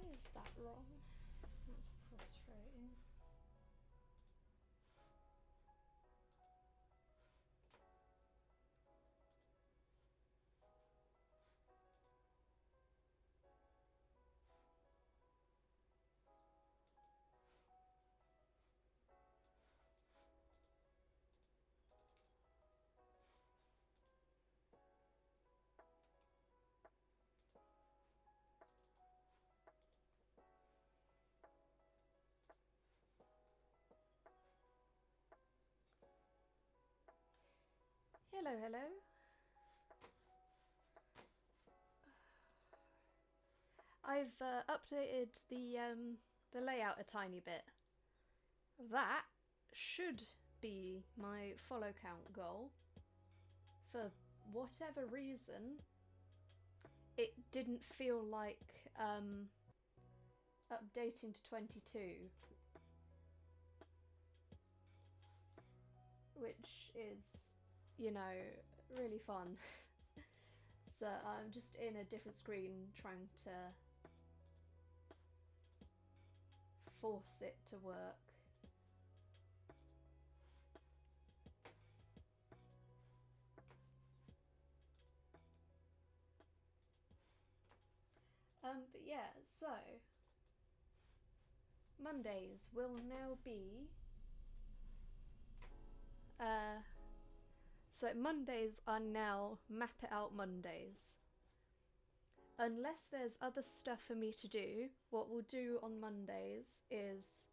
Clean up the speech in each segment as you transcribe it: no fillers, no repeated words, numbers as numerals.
Why is that wrong? That's frustrating. Hello, hello. I've updated the layout a tiny bit. That should be my follow count goal. For whatever reason, it didn't feel like updating to 22, which is, you know, really fun. So I'm just in a different screen trying to force it to work. But yeah, so Mondays will now be so Mondays are now Map It Out Mondays. Unless there's other stuff for me to do, what we'll do on Mondays is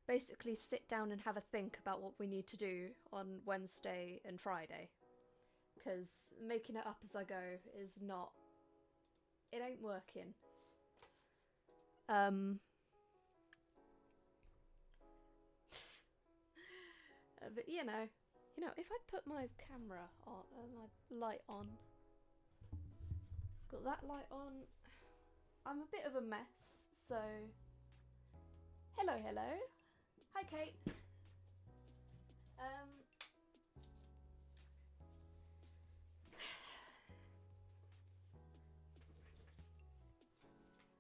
basically sit down and have a think about what we need to do on Wednesday and Friday. Because making it up as I go is not... it ain't working. But you know, if I put my camera on, my light on, got that light on, I'm a bit of a mess, so... Hello, hello. Hi, Kate.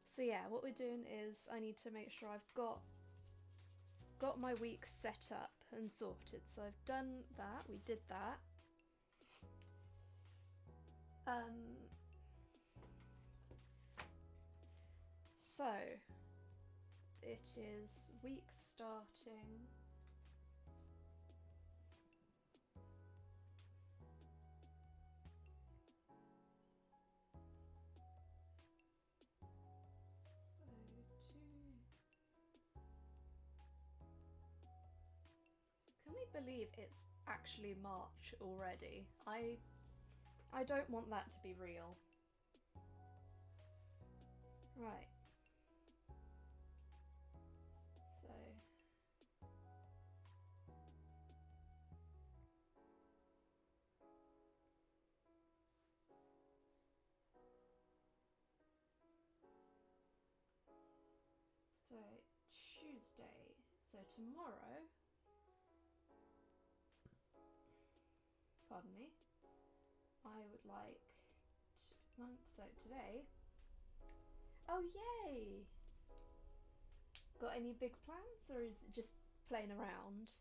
So yeah, what we're doing is I need to make sure I've got my week set up and sorted. So I've done that, we did that. So it is week starting Can we believe it's actually March already? I don't want that to be real. Right. So... so Tuesday. So tomorrow... pardon me. I would like... so today... oh yay! Got any big plans, or is it just playing around?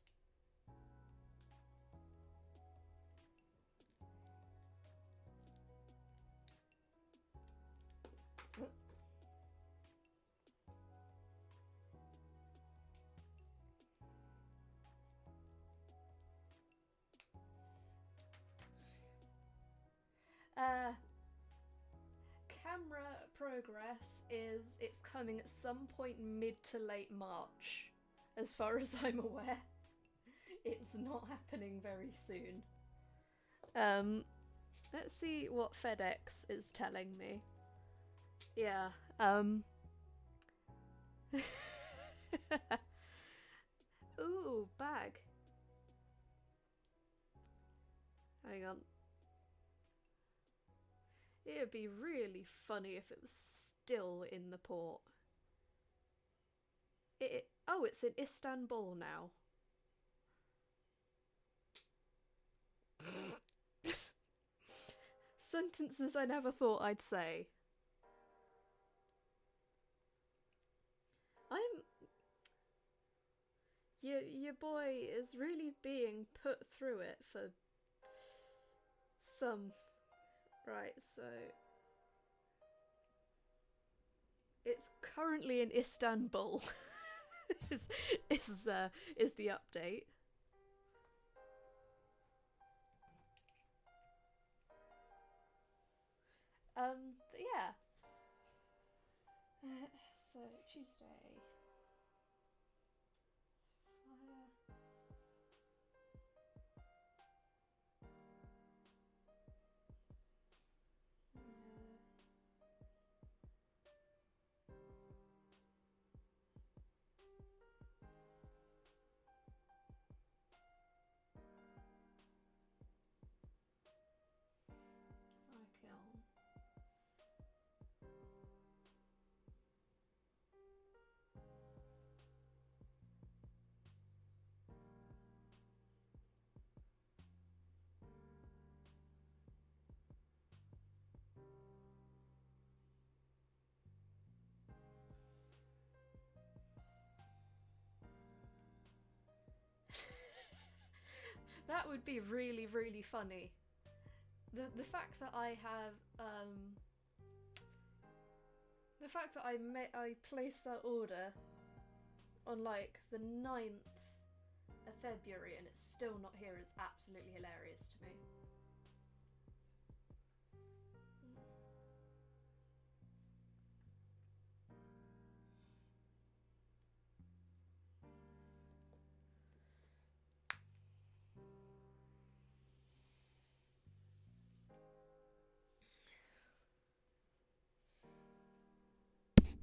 Camera progress is it's coming at some point mid to late March, as far as I'm aware. It's not happening very soon. Let's see what FedEx is telling me. Yeah, ooh, bag. Hang on. It'd be really funny if it was still in the port. Oh, it's in Istanbul now. Sentences I never thought I'd say. your boy is really being put through it for some. Right, so it's currently in Istanbul. is the update. But yeah. So Tuesday. Kiln. That would be really, really funny. The fact that I have the fact that I placed that order on like the 9th of February and it's still not here is absolutely hilarious to me.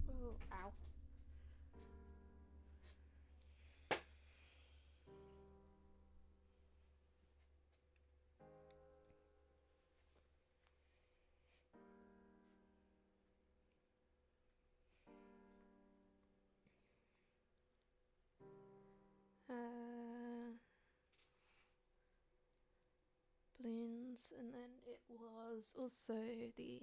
Oh, ow. Balloons, and then it was also the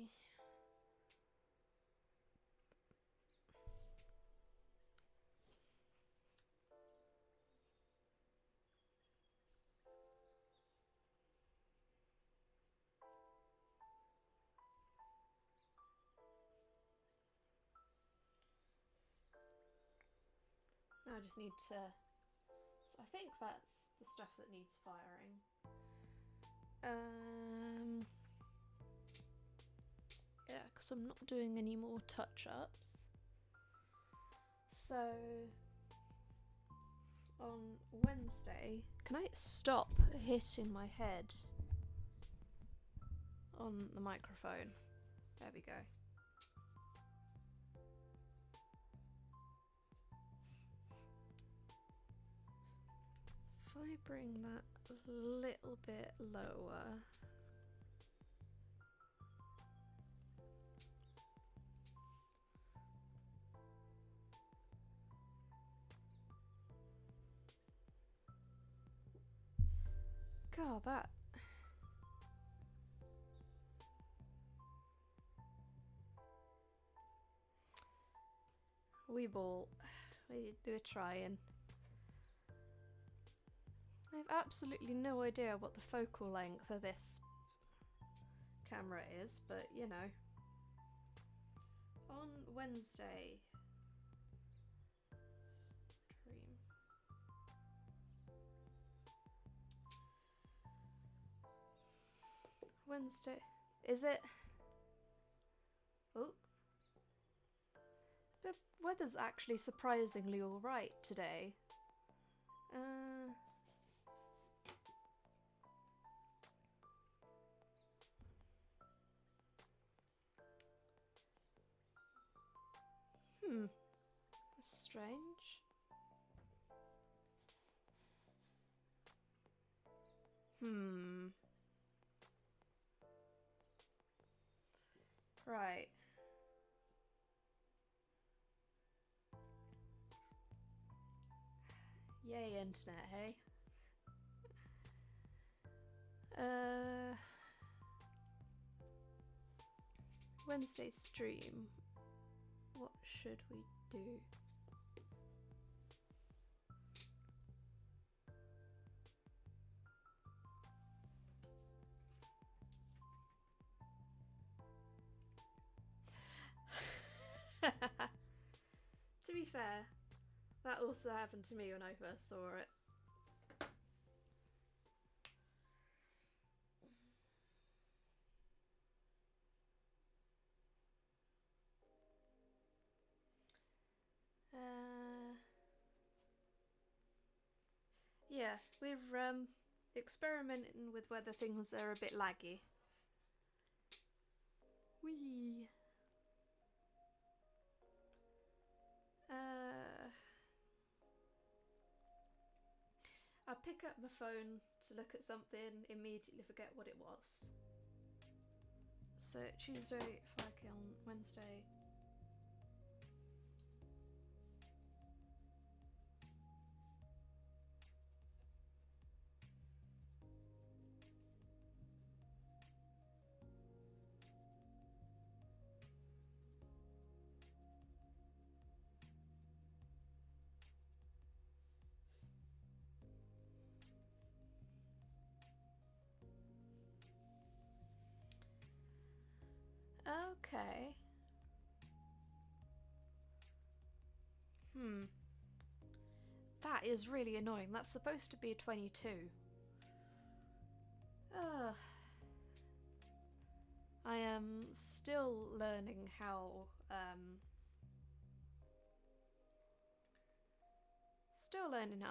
now I just need to. So I think that's the stuff that needs firing. Yeah, because I'm not doing any more touch-ups. So on Wednesday, can I stop hitting my head on the microphone? There we go. If I bring that a little bit lower. God, that. We ball. We do a trying. I have absolutely no idea what the focal length of this camera is, but you know. On Wednesday. Stream. Wednesday. Is it? Oh. The weather's actually surprisingly alright today. That's strange. Right. Yay, internet, hey? Wednesday stream. What should we do? To be fair, that also happened to me when I first saw it. Yeah, we're experimenting with whether things are a bit laggy. Whee! I pick up my phone to look at something, immediately forget what it was. So Tuesday, 5k on Wednesday. Okay. That is really annoying. That's supposed to be a 22. Ugh. I am still learning how,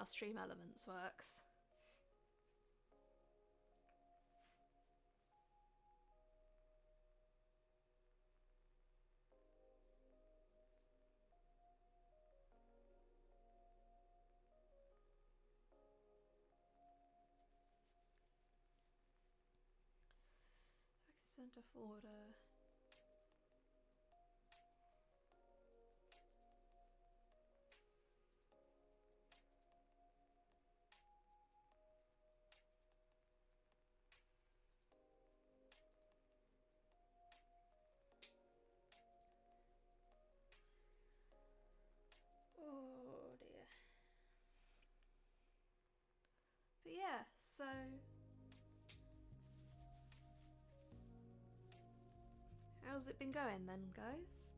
Stream Elements works. Send off order. Oh dear. But yeah, so how's it been going then, guys?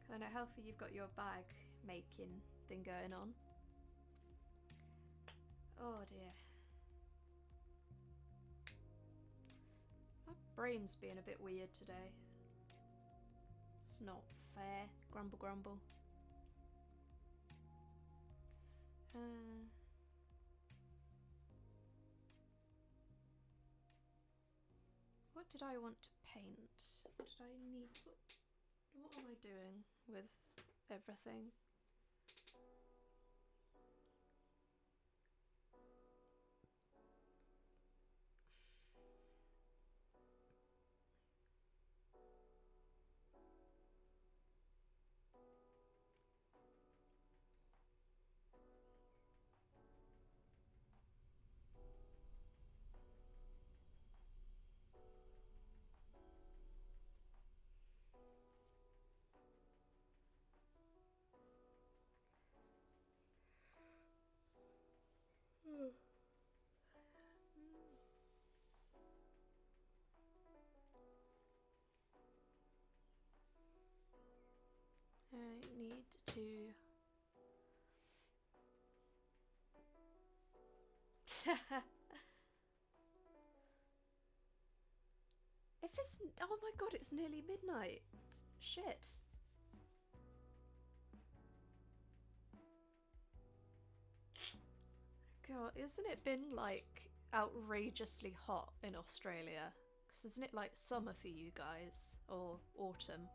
Kind of healthy you've got your bag making thing going on. Oh dear. My brain's being a bit weird today. It's not fair. Grumble, grumble. What did I want to paint? What did I need? What am I doing with everything? I need to if it's oh my god, it's nearly midnight. Shit. God, isn't it been like outrageously hot in Australia? Because isn't it like summer for you guys or autumn?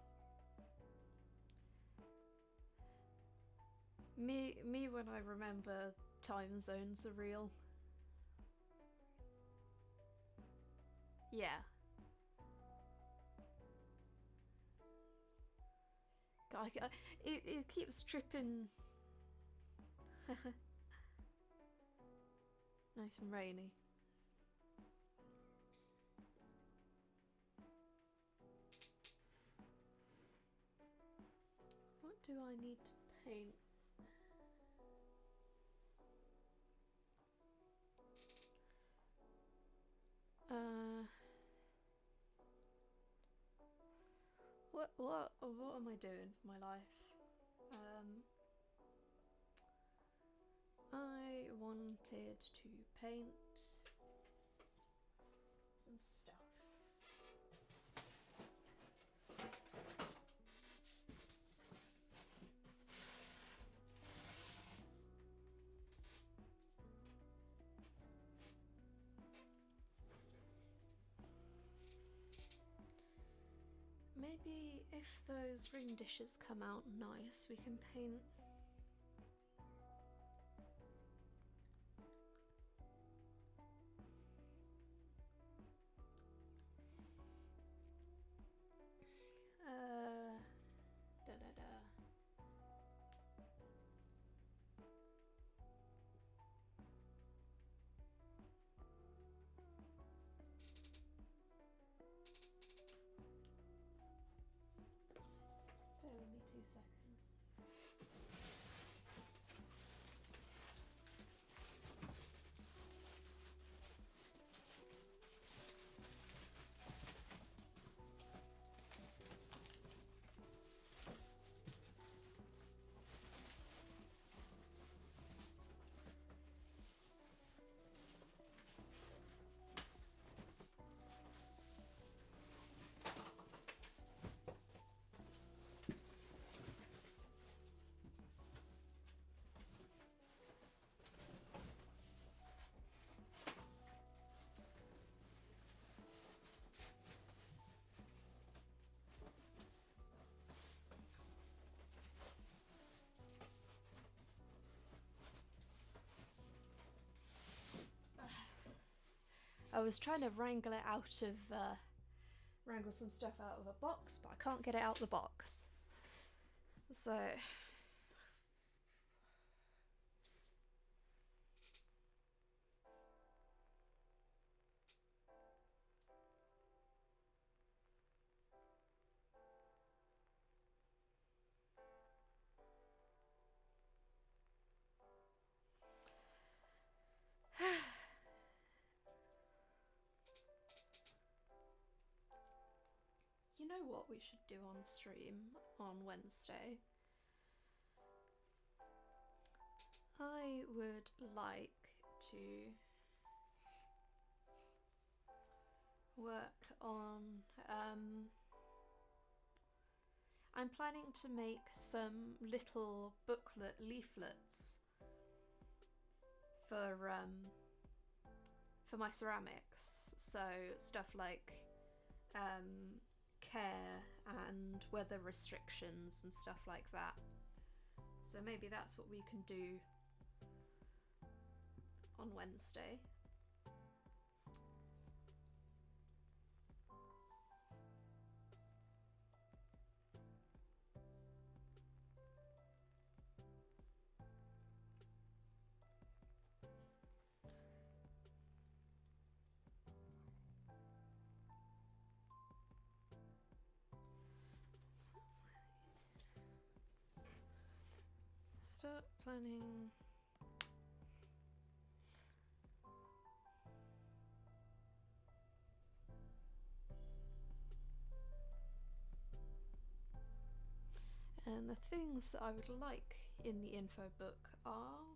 Me when I remember time zones are real. Yeah. God, it keeps tripping. Nice and rainy. What do I need to paint? What am I doing for my life? I wanted to paint some stuff. Maybe if those ring dishes come out nice, we can paint da da da. Bear with me 2 seconds. I was trying to wrangle some stuff out of a box, but I can't get it out the box. So you know what we should do on stream on Wednesday? I would like to work on I'm planning to make some little booklet leaflets for my ceramics. So stuff like care and weather restrictions and stuff like that. So maybe that's what we can do on Wednesday. Start planning. And the things that I would like in the info book are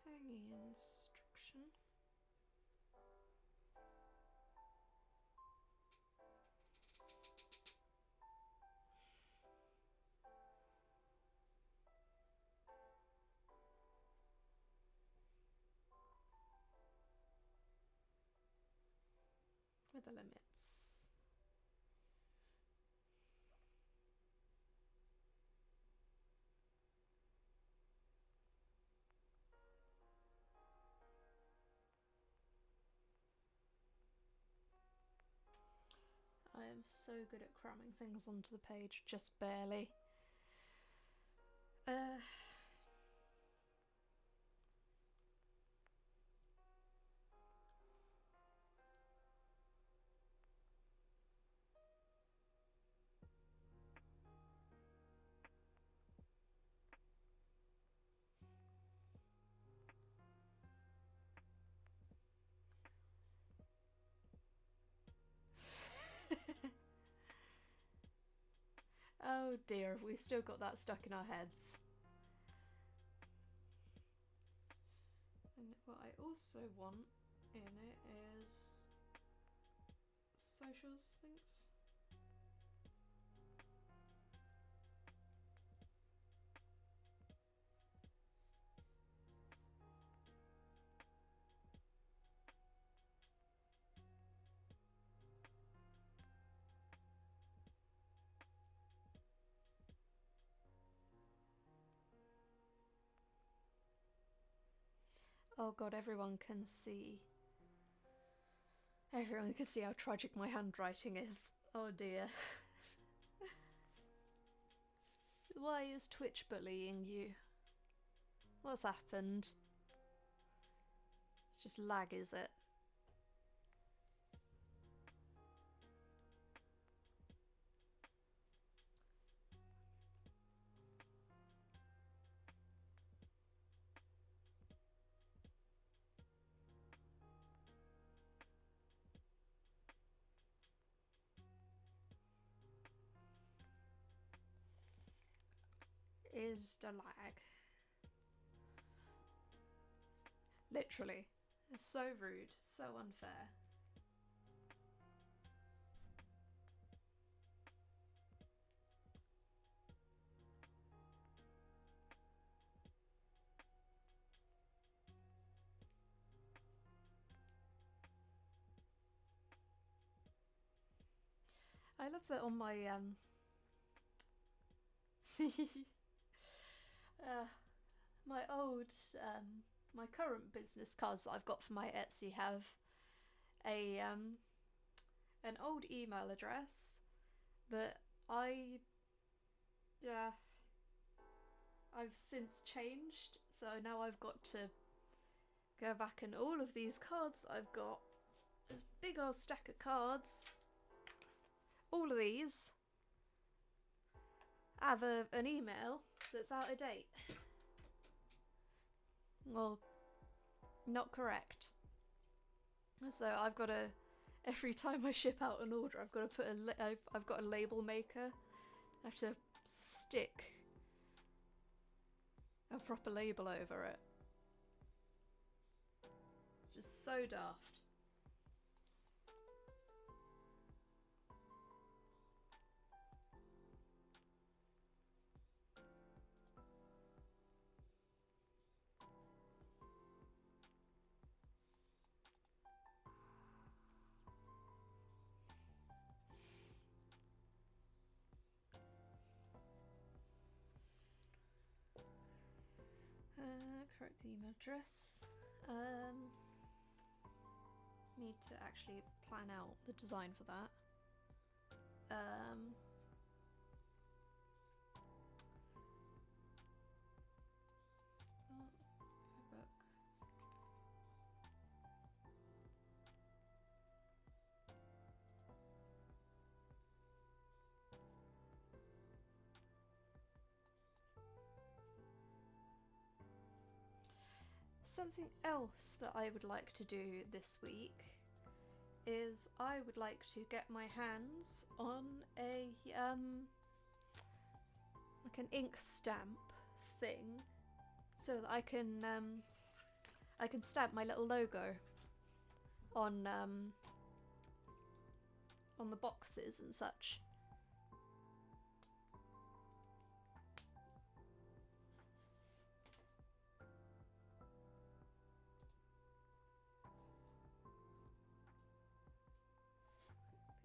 hanging instruction. With the limits. I am so good at cramming things onto the page, just barely. Oh dear, we still got that stuck in our heads. And what I also want in it is socials links. Oh god, everyone can see. Everyone can see how tragic my handwriting is. Oh dear. Why is Twitch bullying you? What's happened? It's just lag, is it? Is the lag. Literally. It's so rude, so unfair. I love that on my my old my current business cards that I've got for my Etsy have a an old email address that I've since changed, so now I've got to go back, and all of these cards that I've got, this big old stack of cards, all of these have an email that's out of date. Well, not correct. So I've got to, every time I ship out an order, I've got to put I've got a label maker. I have to stick a proper label over it. Just so daft. Correct the email address. Need to actually plan out the design for that. Book. Something else that I would like to do this week is I would like to get my hands on a like an ink stamp thing, so that I can stamp my little logo on the boxes and such.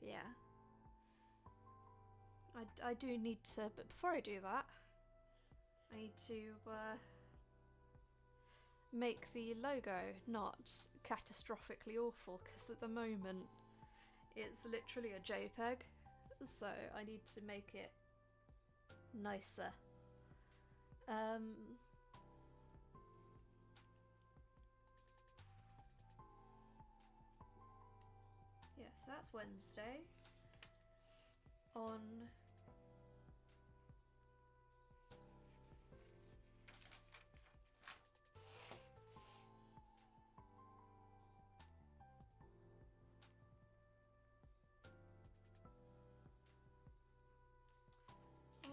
Yeah. I do need to, but before I do that, I need to make the logo not catastrophically awful, because at the moment it's literally a JPEG, so I need to make it nicer. Yes, that's Wednesday. On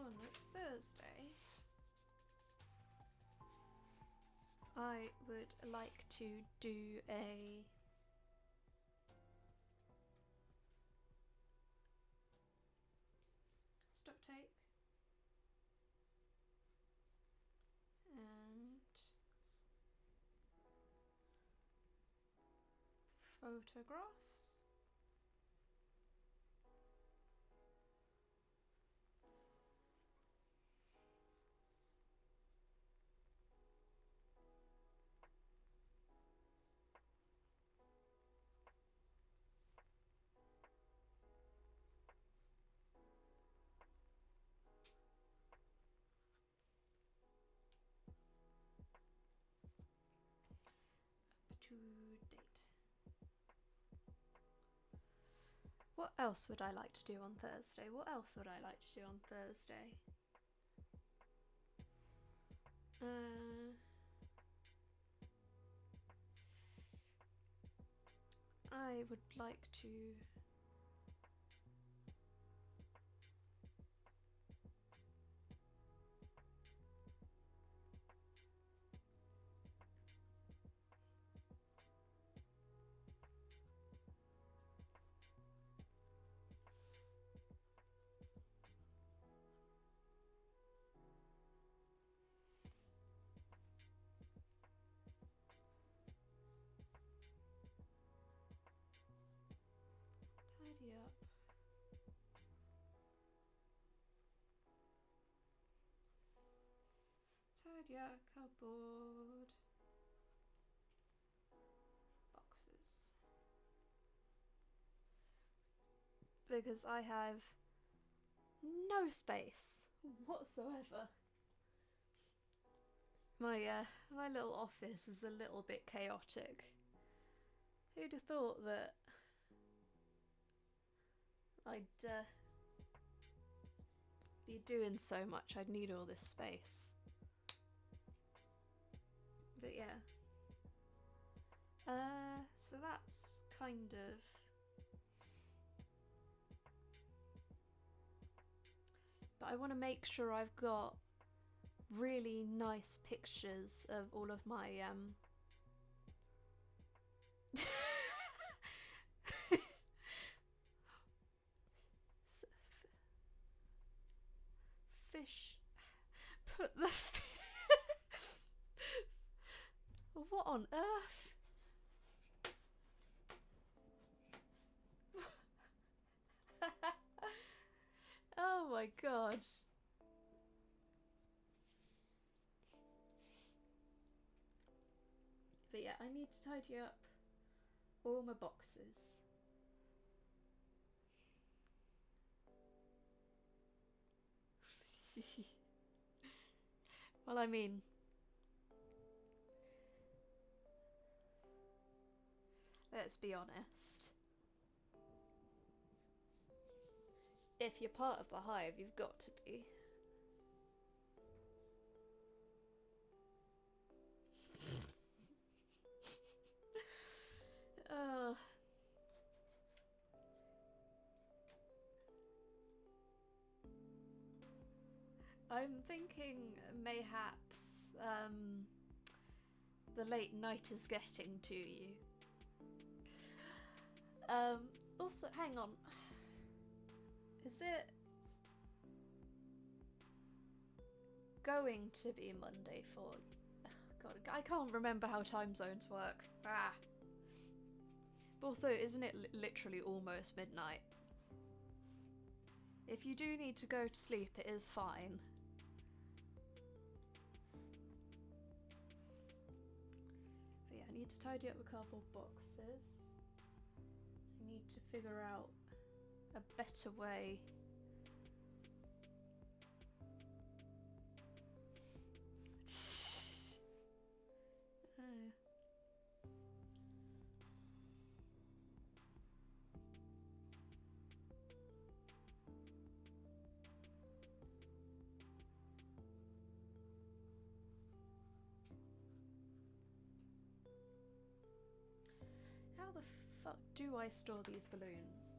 on Thursday, I would like to do a stock take and photographs. To date. What else would I like to do on Thursday? What else would I like to do on Thursday? I would like to tidy up. Tidy up cupboard. Boxes. Because I have no space whatsoever. My little office is a little bit chaotic. Who'd have thought that I'd be doing so much, I'd need all this space. But yeah. So that's kind of... But I want to make sure I've got really nice pictures of all of my fish. Put the what on earth? Oh my god. But yeah, I need to tidy up all my boxes. Well, I mean, let's be honest. If you're part of the hive, you've got to be. I'm thinking mayhaps the late night is getting to you. Also, hang on. Is it going to be Monday for... God, I can't remember how time zones work. Ah. But also, isn't it literally almost midnight? If you do need to go to sleep, it is fine. But yeah, I need to tidy up a couple boxes. I need to figure out a better way how the fuck do I store these balloons?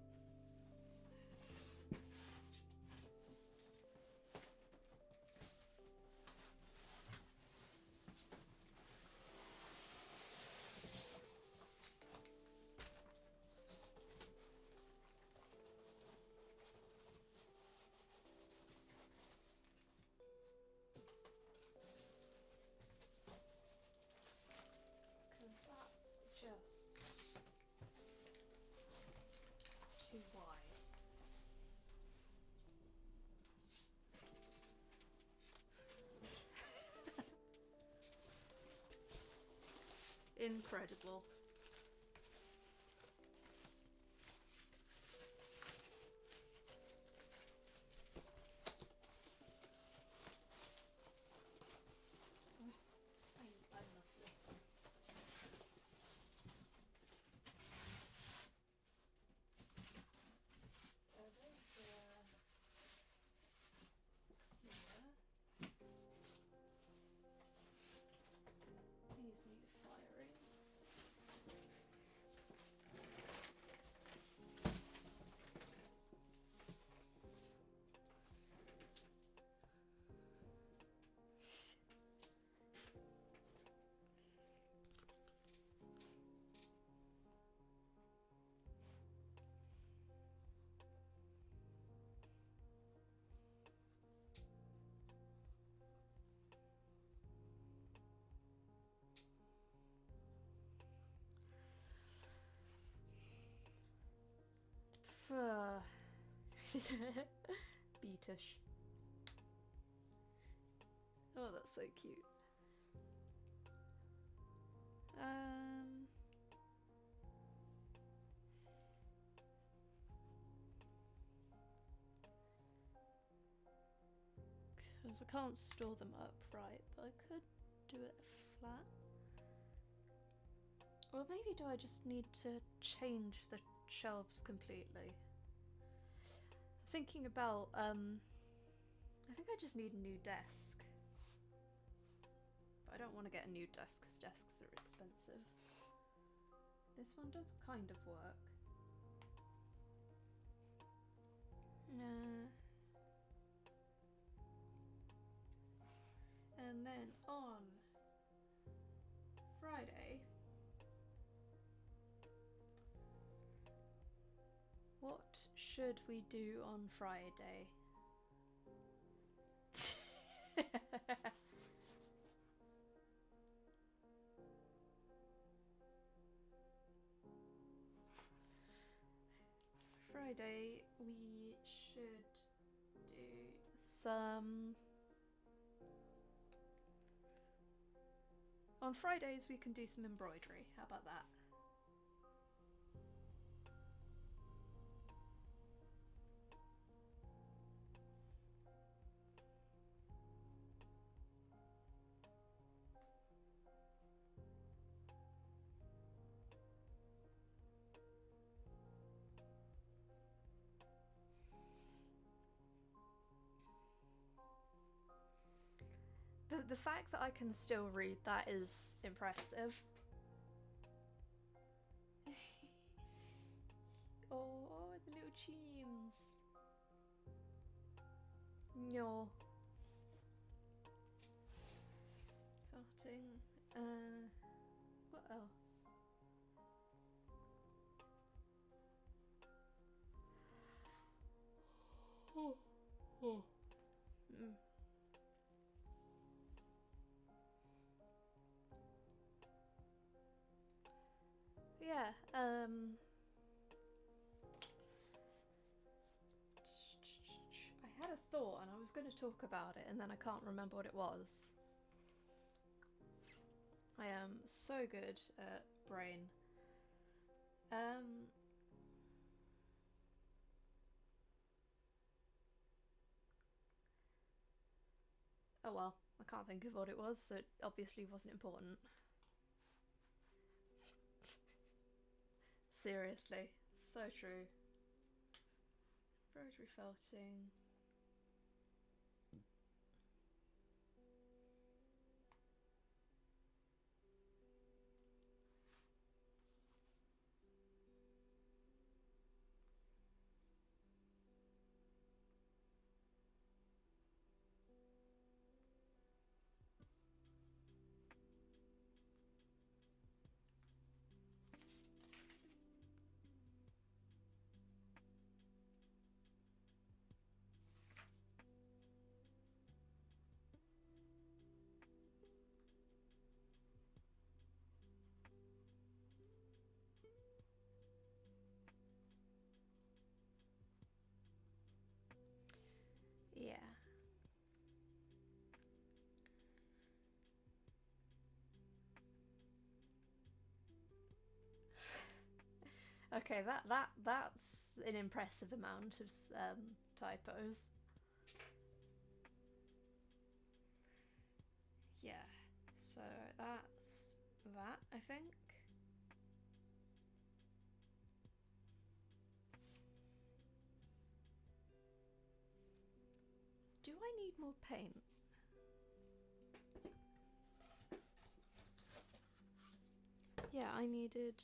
incredible. I love this. So those here. These need firing. Beatish. Oh, that's so cute. Because I can't store them upright, but I could do it flat. Or maybe do I just need to change the shelves completely? I'm thinking about, I think I just need a new desk. But I don't want to get a new desk because desks are expensive. This one does kind of work. And then on Friday, what should we do on Friday? Friday, we should do some... On Fridays, we can do some embroidery. How about that? The fact that I can still read that is impressive. Oh, the little chimes. No. Farting. What else? Yeah, I had a thought and I was going to talk about it and then I can't remember what it was. I am so good at brain. Oh well, I can't think of what it was, so it obviously wasn't important. Seriously, so true. Embroidery felting. Okay, that's an impressive amount of typos. Yeah. So that's that, I think. Do I need more paint? Yeah, I needed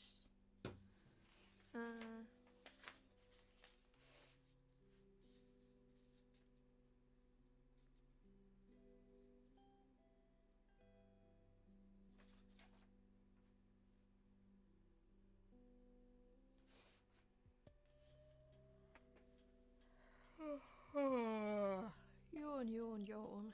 yawn, yawn, yawn.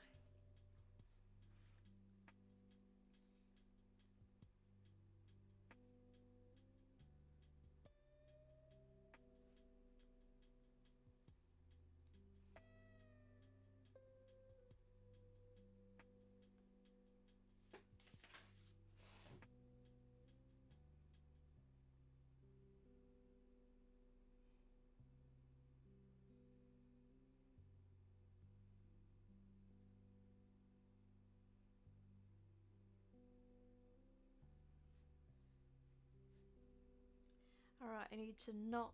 Alright, I need to not...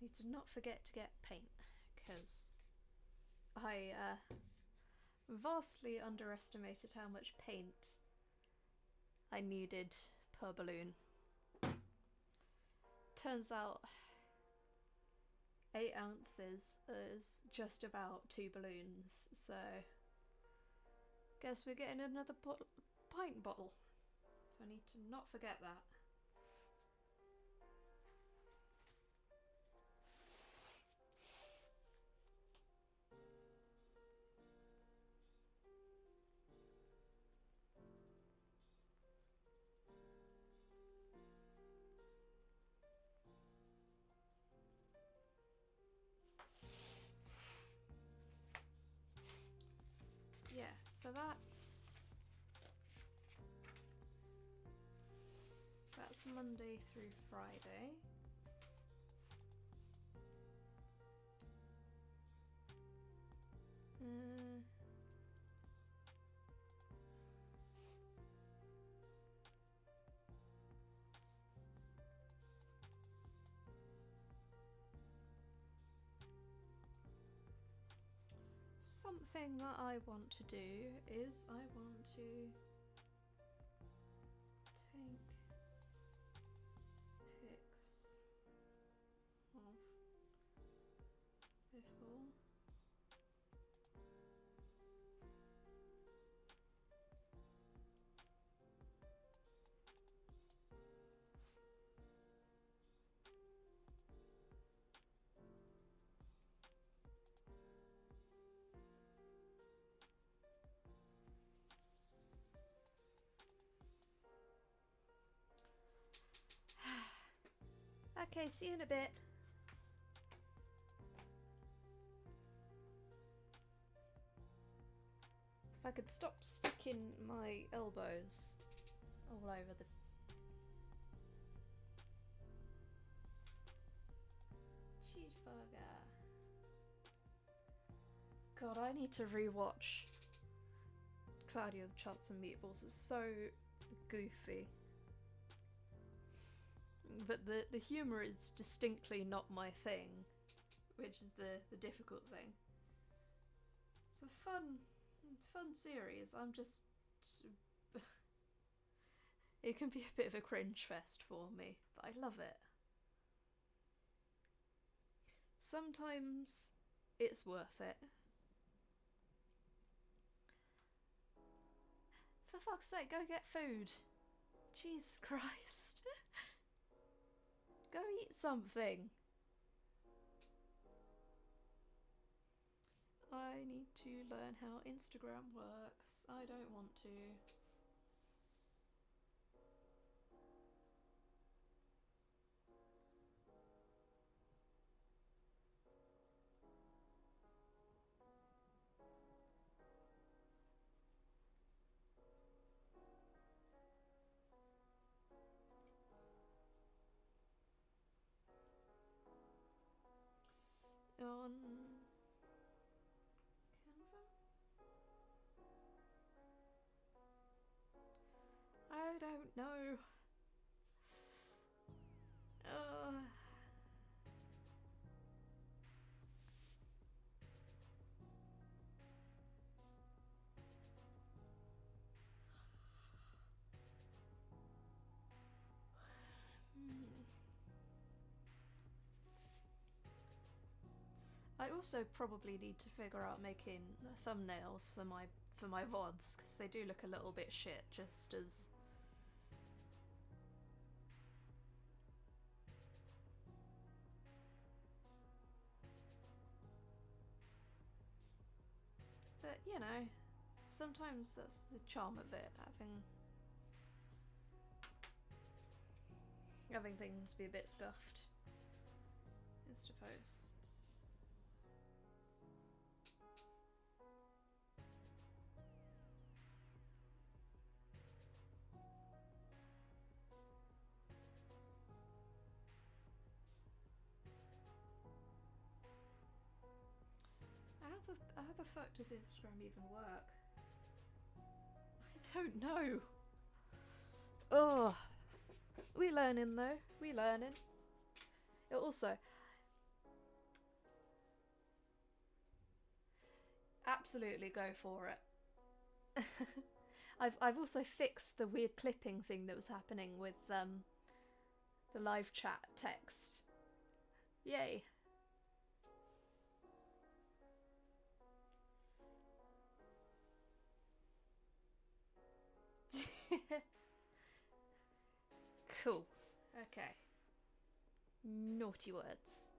need to not forget to get paint, because I vastly underestimated how much paint I needed per balloon. Turns out 8 ounces is just about 2 balloons, so guess we're getting another pint bottle. So I need to not forget that. Yeah, so that's Monday through Friday. Something that I want to do is I want to take pics of before. Okay, see you in a bit. If I could stop sticking my elbows all over the... cheeseburger. God, I need to rewatch Cloudy with Chance and Meatballs. It's so goofy. But the humour is distinctly not my thing, which is the difficult thing. It's a fun series. I'm just... it can be a bit of a cringe fest for me, but I love it. Sometimes it's worth it. For fuck's sake, go get food. Jesus Christ. Go eat something. I need to learn how Instagram works. I don't want to. on Canva? I don't know. I also probably need to figure out making thumbnails for my VODs, because they do look a little bit shit, just as... But, you know, sometimes that's the charm of it, having things be a bit scuffed. Insta posts. How the fuck does Instagram even work? I don't know. Oh, we learning though. We learning. It also, absolutely go for it. I've also fixed the weird clipping thing that was happening with the live chat text. Yay. Cool. Okay. Naughty words.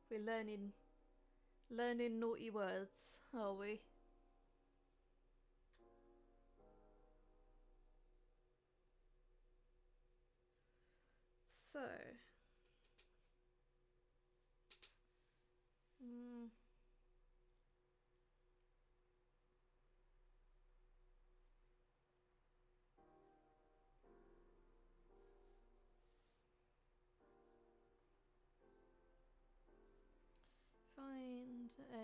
We're learning naughty words, are we? So, find a...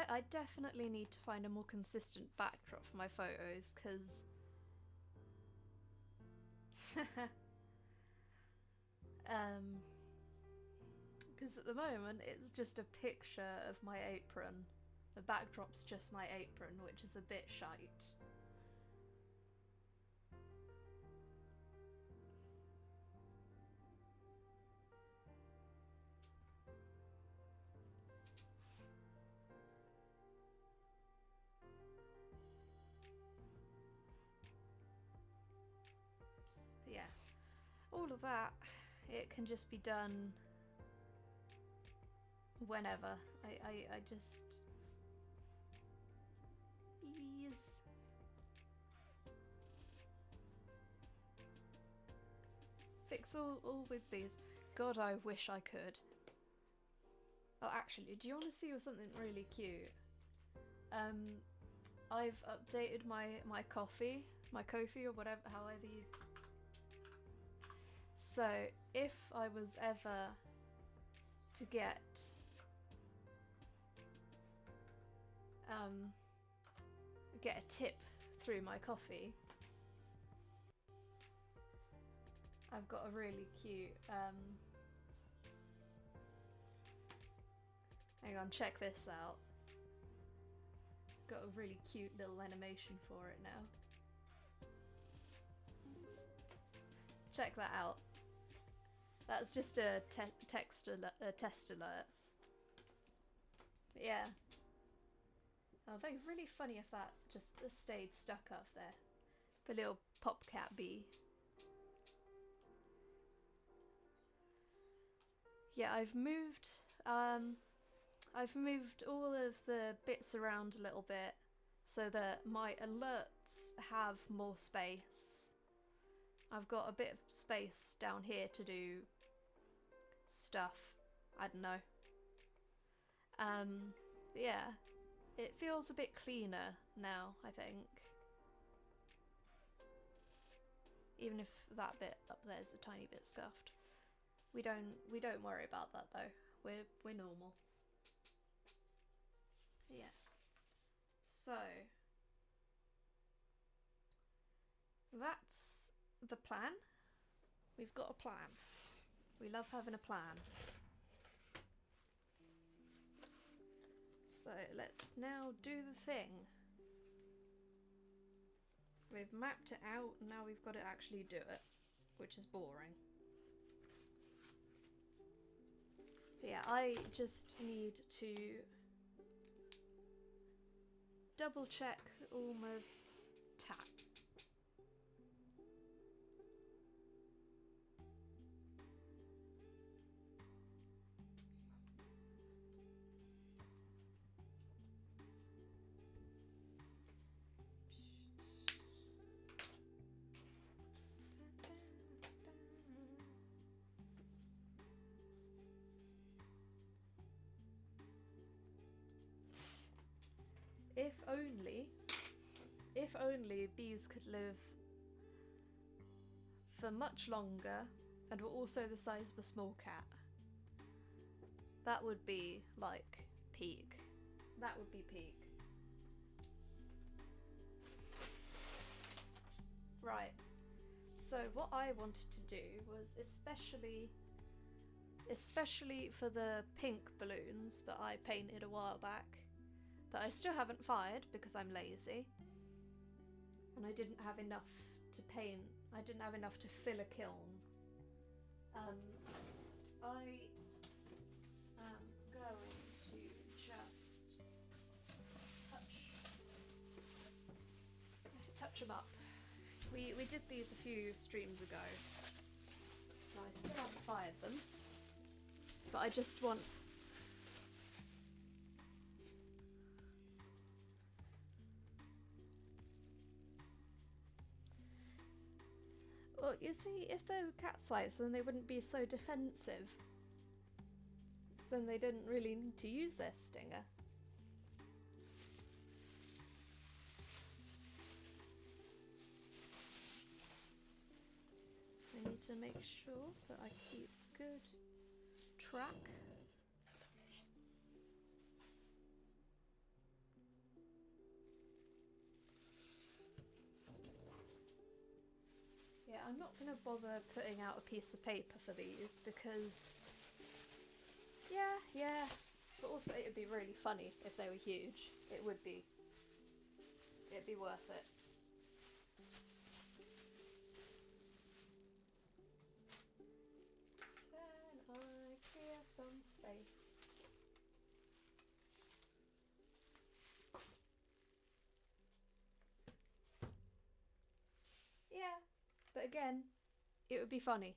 I definitely need to find a more consistent backdrop for my photos, because because at the moment it's just a picture of my apron. The backdrop's just my apron, which is a bit shite. But yeah, all of that, it can just be done whenever. I just... Ease. Fix all with these. God, I wish I could. Oh, actually, do you want to see something really cute? I've updated my coffee, my Ko-fi, or whatever, however you... So, if I was ever to get a tip through my coffee, I've got a really cute hang on, check this out. Got a really cute little animation for it now. Check that out. That's just a test alert. But yeah. I think really funny if that just stayed stuck up there. The little popcat bee. Yeah, I've moved all of the bits around a little bit so that my alerts have more space. I've got a bit of space down here to do stuff. I don't know. Yeah, it feels a bit cleaner now, I think. Even if that bit up there's a tiny bit scuffed. We don't worry about that though. We're normal. Yeah. So that's the plan. We've got a plan. We love having a plan. So let's now do the thing. We've mapped it out, now we've got to actually do it, which is boring. But yeah, I just need to double check all my tap. If only bees could live for much longer and were also the size of a small cat. That would be like peak. That would be peak. Right. So what I wanted to do was especially for the pink balloons that I painted a while back, that I still haven't fired because I'm lazy. And I didn't have enough to paint. I didn't have enough to fill a kiln. I am going to just touch them up. We did these a few streams ago. No, I still haven't fired them. But I just want... Well, you see, if they were cat-sized, then they wouldn't be so defensive. Then they didn't really need to use their stinger. I need to make sure that I keep good track. Yeah, I'm not going to bother putting out a piece of paper for these because, yeah, but also it would be really funny if they were huge. It'd be worth it. Can I clear some space? Yeah. But again, it would be funny.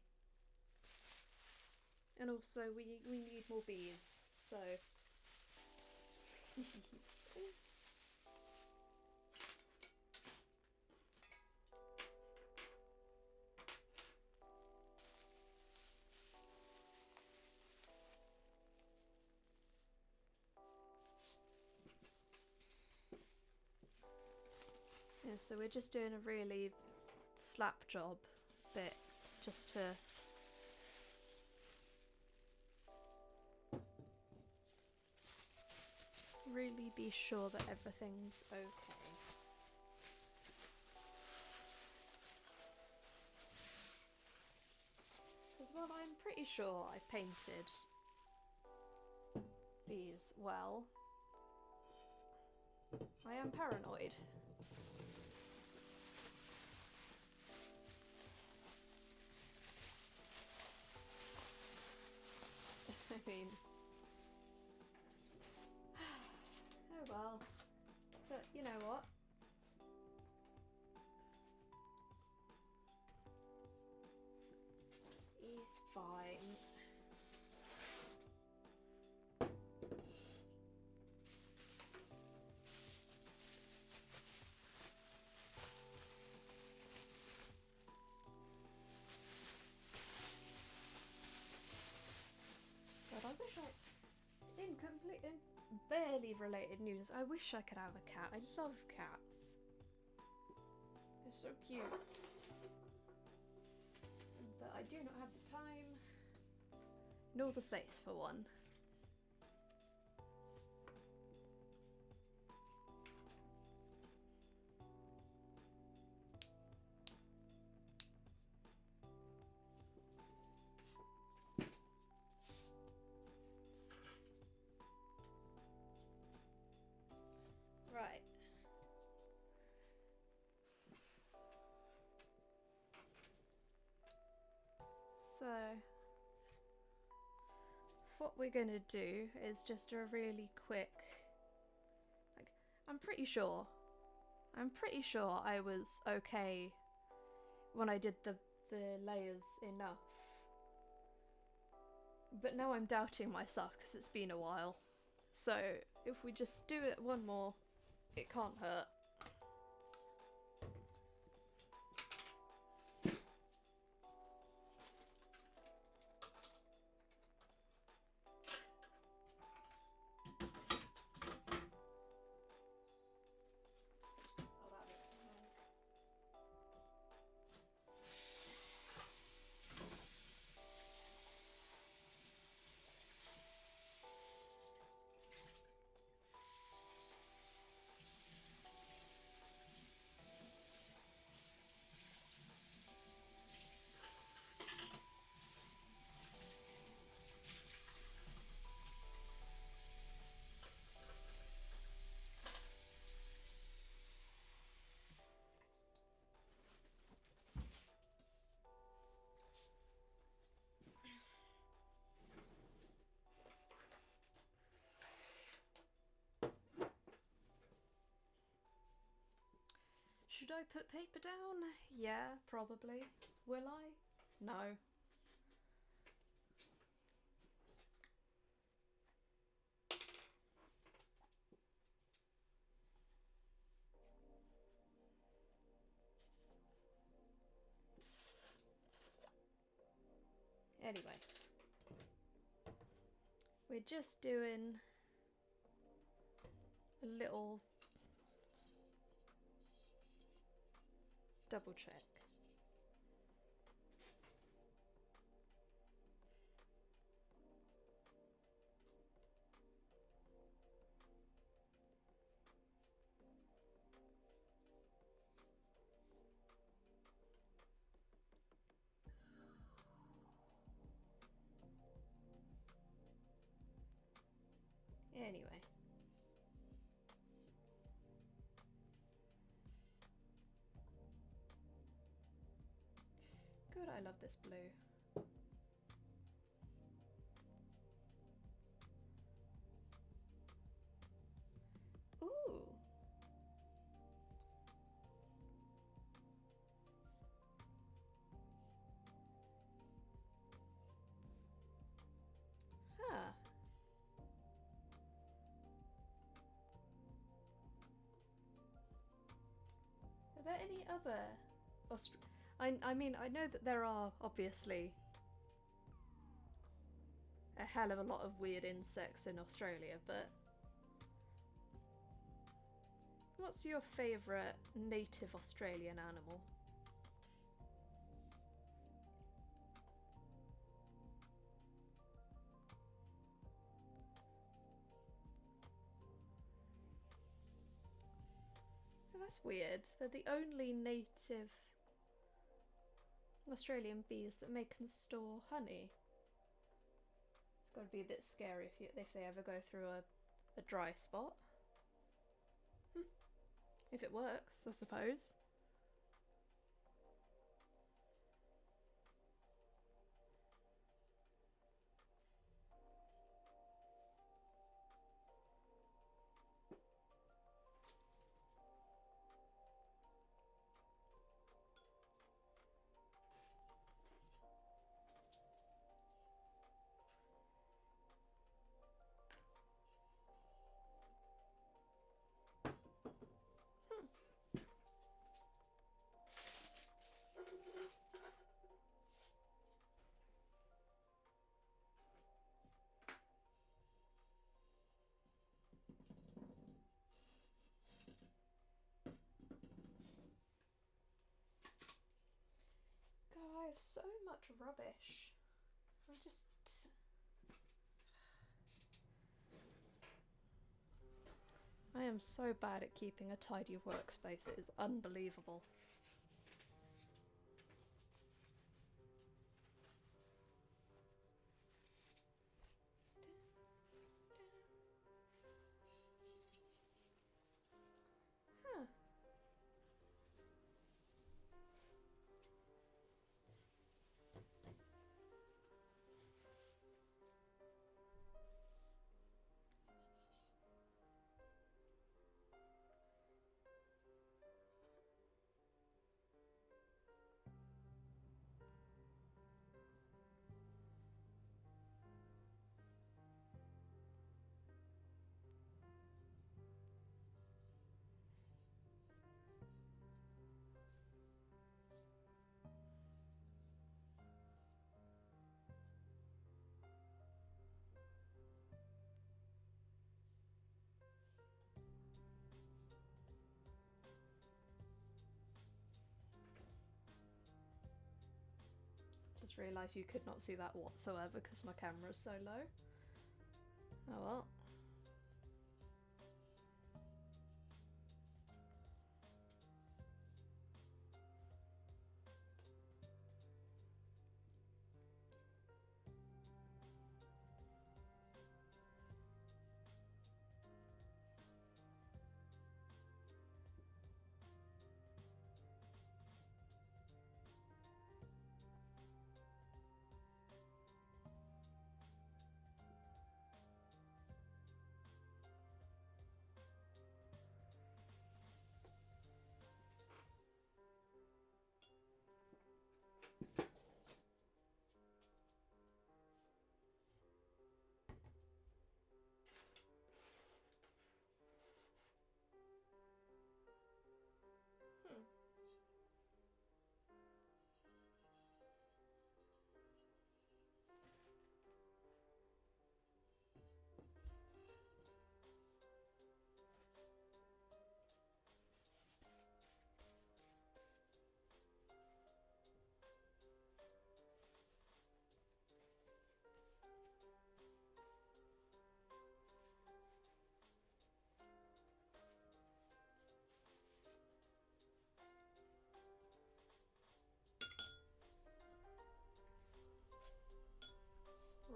And also, we need more bees, so... yeah, so we're just doing a really slap job bit just to really be sure that everything's okay. Because while I'm pretty sure I painted these well, I am paranoid. It's fine. God, I wish in barely related news, I wish I could have a cat. I love cats. They're so cute. But I do not have the time nor the space for one. Right. So, what we're gonna do is just a really quick, like, I'm pretty sure I was okay when I did the layers enough. But now I'm doubting myself because it's been a while. So, if we just do it one more, it can't hurt. Should I put paper down? Yeah, probably. Will I? No. Anyway. We're just doing a little double check. Anyway. Good, I love this blue. Ooh. Huh. Are there any other I mean, I know that there are obviously a hell of a lot of weird insects in Australia, but what's your favourite native Australian animal? Oh, that's weird. They're the only native Australian bees that make and store honey. It's got to be a bit scary if they ever go through a dry spot. If it works, I suppose. so much rubbish. I am so bad at keeping a tidy workspace, it is unbelievable. Huh. Just realised you could not see that whatsoever because my camera's so low. Oh well.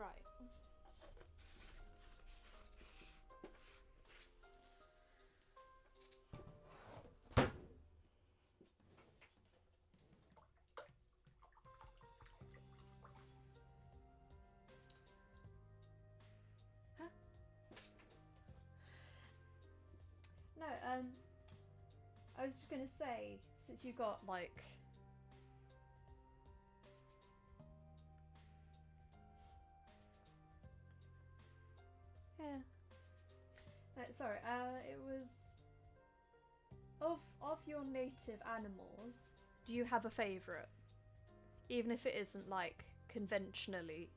Right. Huh? No, I was just gonna say, since you got like yeah. No, sorry, it was of your native animals, do you have a favourite? Even if it isn't like conventionally.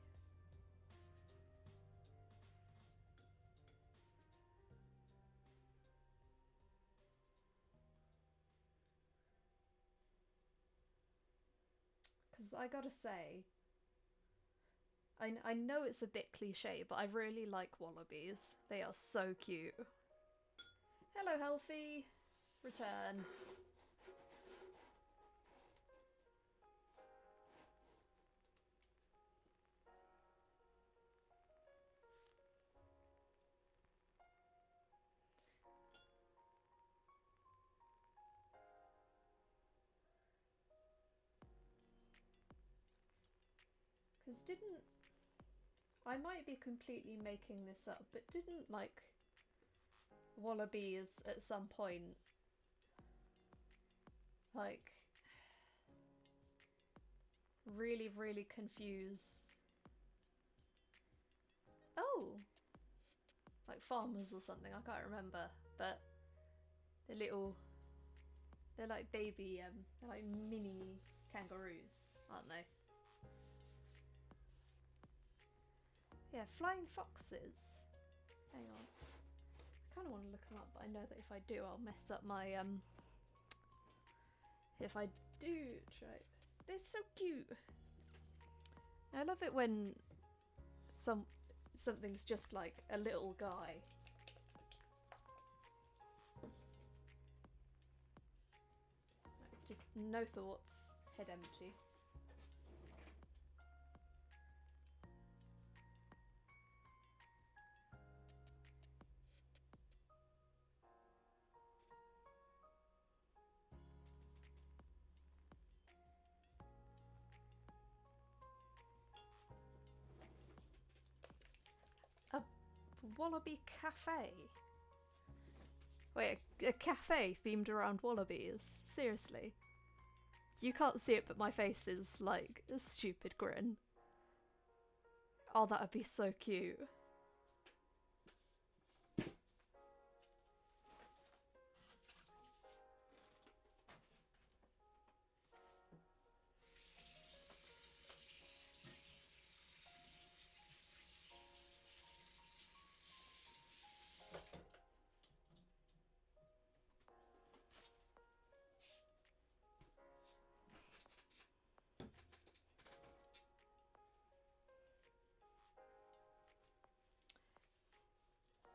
Because I gotta say, I know it's a bit cliche, but I really like wallabies. They are so cute. Hello, Healthy. Return. Because I might be completely making this up, but didn't like wallabies at some point like really confuse like farmers or something, I can't remember, but they're like baby they're like mini kangaroos, aren't they? Yeah, flying foxes. Hang on. I kind of want to look them up, but I know that if I do, I'll mess up my if I do try. They're so cute. I love it when something's just like a little guy. Just no thoughts, head empty. A wallaby cafe? Wait, a cafe themed around wallabies? Seriously? You can't see it, but my face is like a stupid grin. Oh, that would be so cute.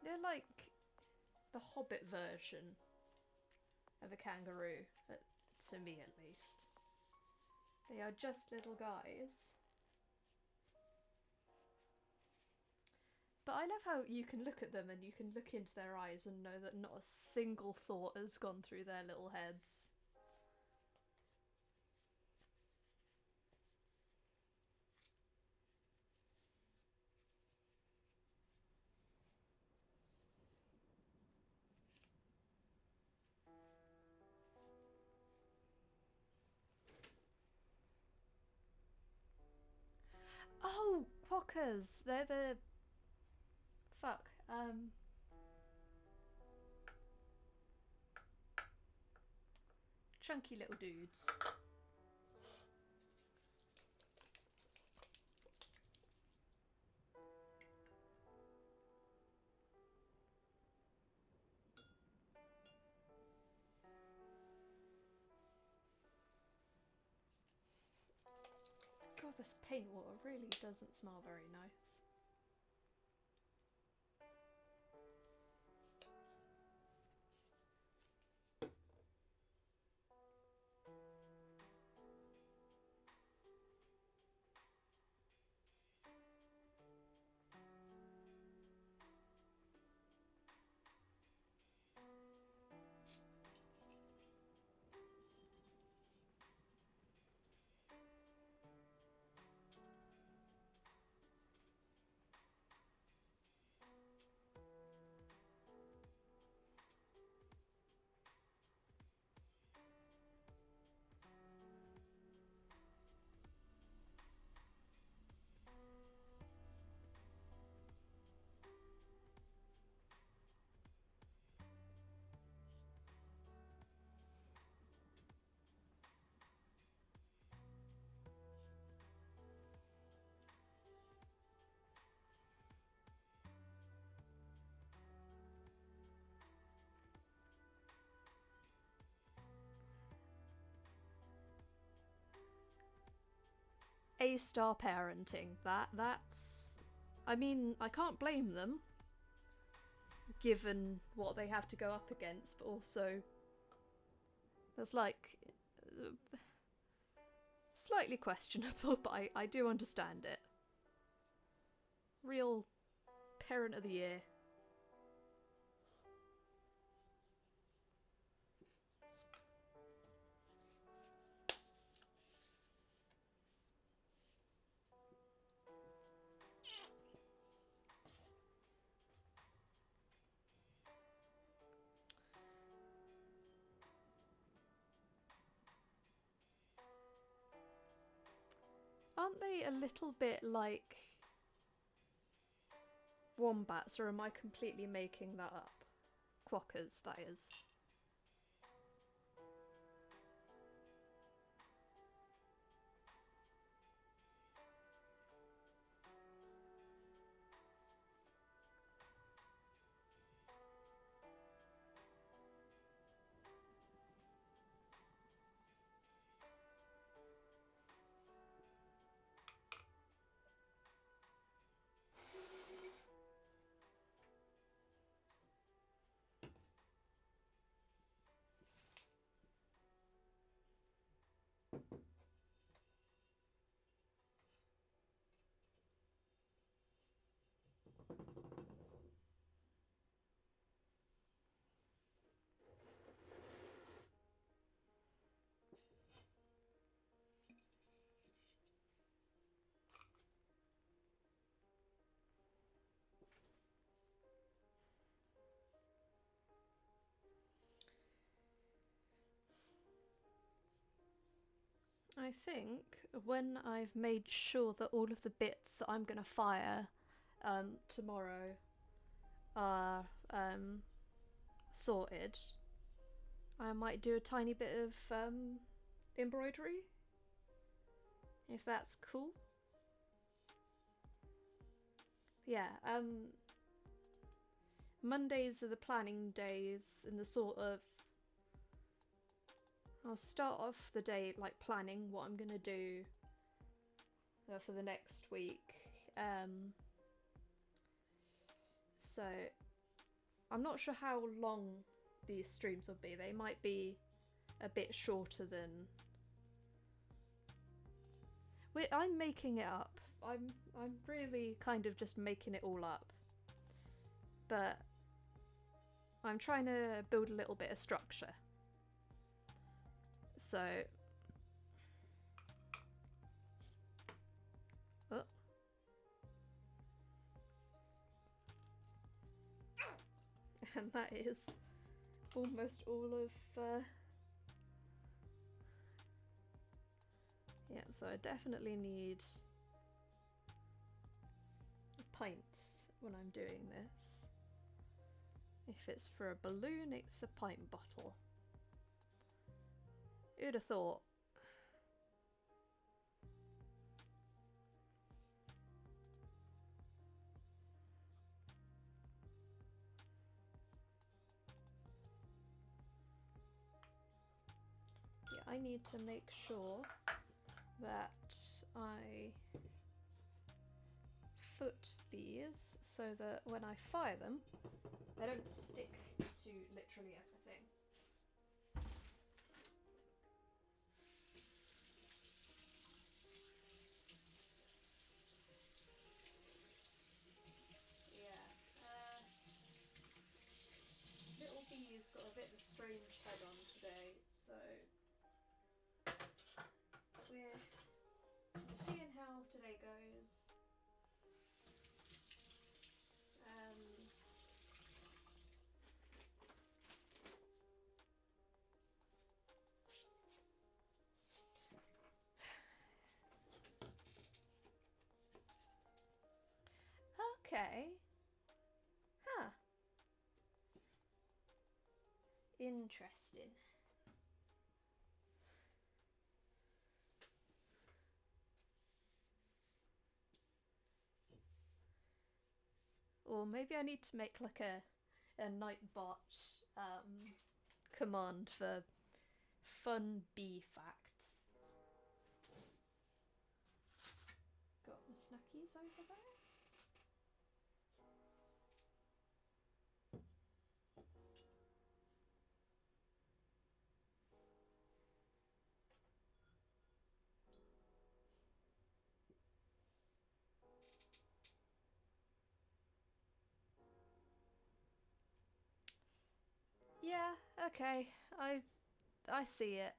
They're like the Hobbit version of a kangaroo, to me at least. They are just little guys. But I love how you can look at them and you can look into their eyes and know that not a single thought has gone through their little heads. Oh, quokkas! They're the... Fuck. Chunky little dudes. God, this paint water really doesn't smell very nice. A-star parenting. That's... I mean, I can't blame them, given what they have to go up against, but also... That's like... slightly questionable, but I do understand it. Real parent of the year. Aren't they a little bit like wombats, or am I completely making that up? Quokkas, that is. I think when I've made sure that all of the bits that I'm gonna fire tomorrow are sorted, I might do a tiny bit of embroidery, if that's cool. Yeah, Mondays are the planning days and the sort of... I'll start off the day like planning what I'm gonna do for the next week. So I'm not sure how long these streams will be. They might be a bit shorter than... I'm making it up. I'm really kind of just making it all up. But I'm trying to build a little bit of structure. So... Oh. And that is almost all of... Yeah, so I definitely need pints when I'm doing this. If it's for a balloon, it's a pint bottle. Who'd have thought? Yeah, I need to make sure that I foot these so that when I fire them, they don't stick to literally everything. Yeah, little bee's got a bit of a strange head on today, so we're seeing how today goes. Okay. Huh. Interesting. Or maybe I need to make like a Nightbot command for fun bee facts. Got my snackies over there. Yeah, okay. I see it.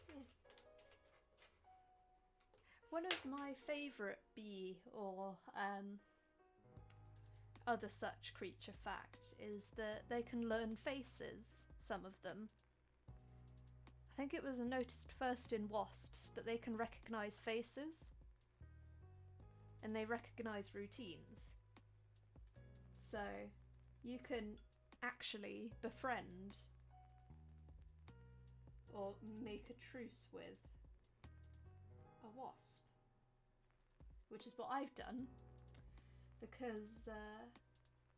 Yeah. One of my favourite bee or other such creature fact is that they can learn faces, some of them. I think it was noticed first in wasps, but they can recognise faces. And they recognise routines. So you can actually befriend or make a truce with a wasp. Which is what I've done, because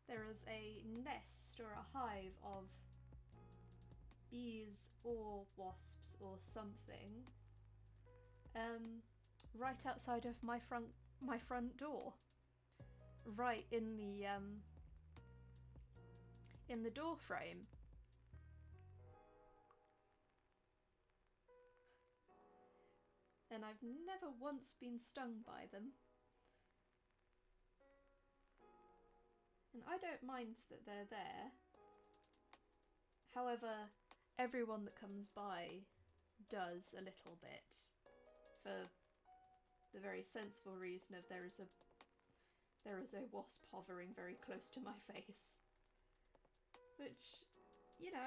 there is a nest or a hive of bees or wasps or something right outside of my front door, right in the door frame. And I've never once been stung by them. And I don't mind that they're there. However, everyone that comes by does a little bit. for the very sensible reason of there is a wasp hovering very close to my face. Which, you know,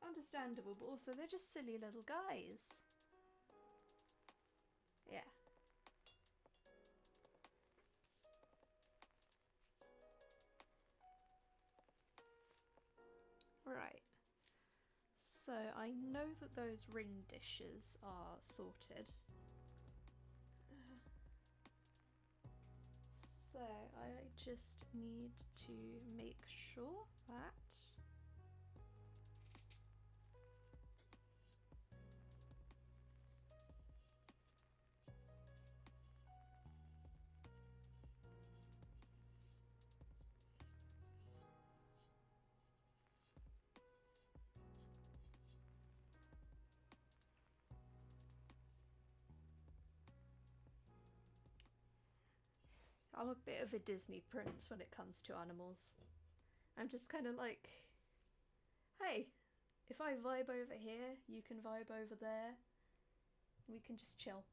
understandable, but also they're just silly little guys. Yeah. Right. So I know that those ring dishes are sorted. So I just need to make sure that I'm a bit of a Disney prince when it comes to animals. I'm just kind of like, hey, if I vibe over here, you can vibe over there. We can just chill.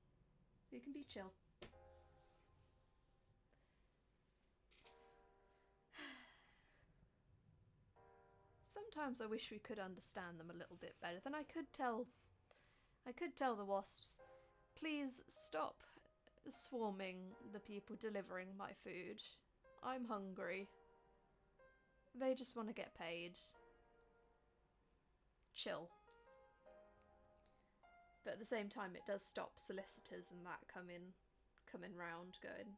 We can be chill. Sometimes I wish we could understand them a little bit better. Then I could tell the wasps, please stop swarming the people delivering my food. I'm hungry. They just want to get paid. Chill. But at the same time, it does stop solicitors and that coming round going,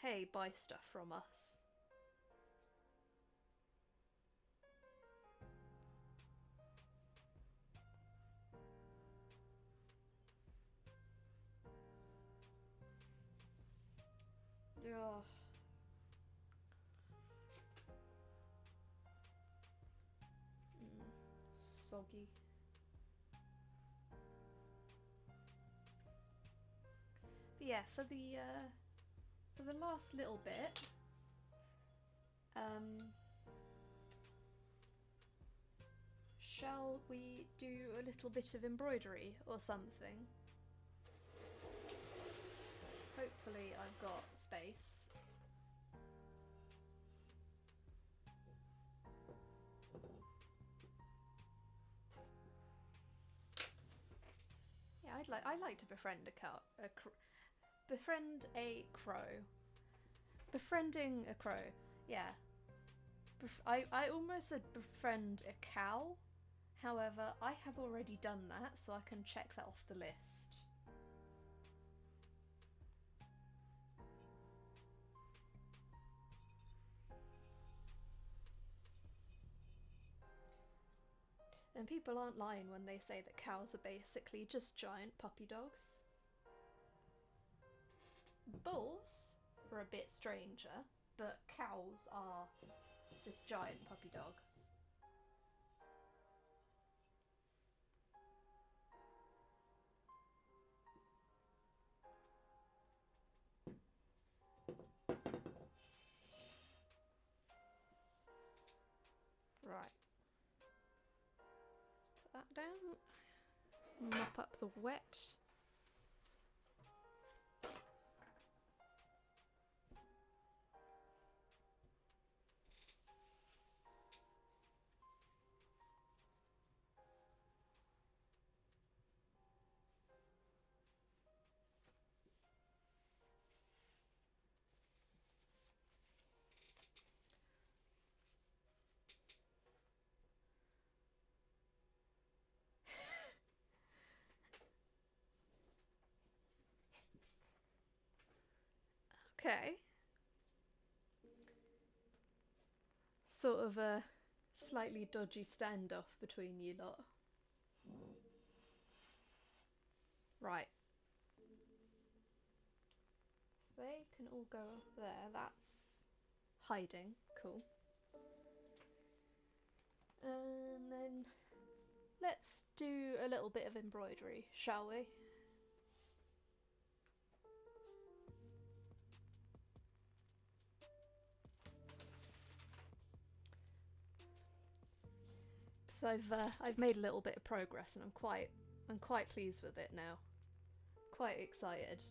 hey, buy stuff from us. Yeah. Soggy. But yeah, for the last little bit, shall we do a little bit of embroidery or something? Hopefully I've got space. Yeah, I'd like to befriend befriend a crow. Befriending a crow, yeah. I almost said befriend a cow. However, I have already done that, so I can check that off the list. And people aren't lying when they say that cows are basically just giant puppy dogs. Bulls are a bit stranger, but cows are just giant puppy dogs. Right. Let's put that down. Mop up the wet. Okay. Sort of a slightly dodgy standoff between you lot. Right. They can all go up there. That's hiding. Cool. And then let's do a little bit of embroidery, shall we? So I've made a little bit of progress, and I'm quite pleased with it now. Quite excited.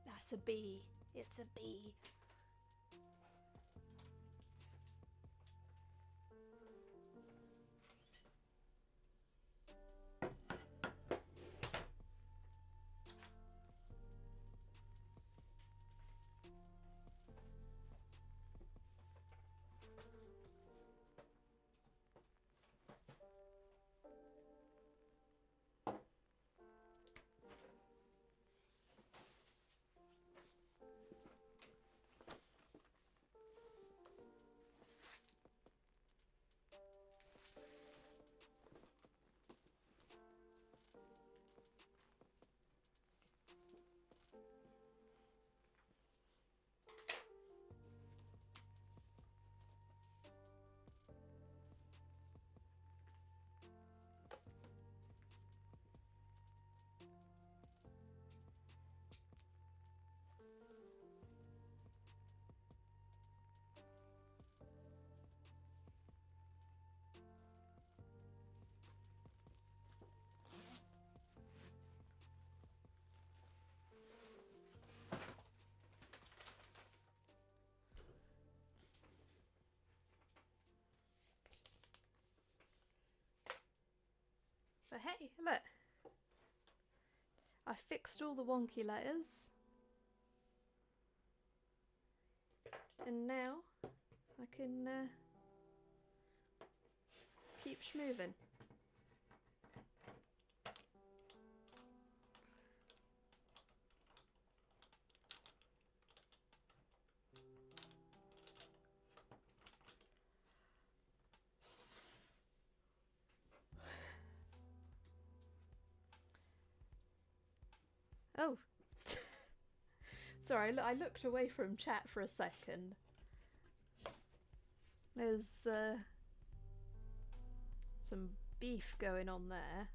That's a bee. It's a bee. But hey, look. I fixed all the wonky letters. And now I can keep schmoving. Oh. Sorry, I looked away from chat for a second. There's some beef going on there.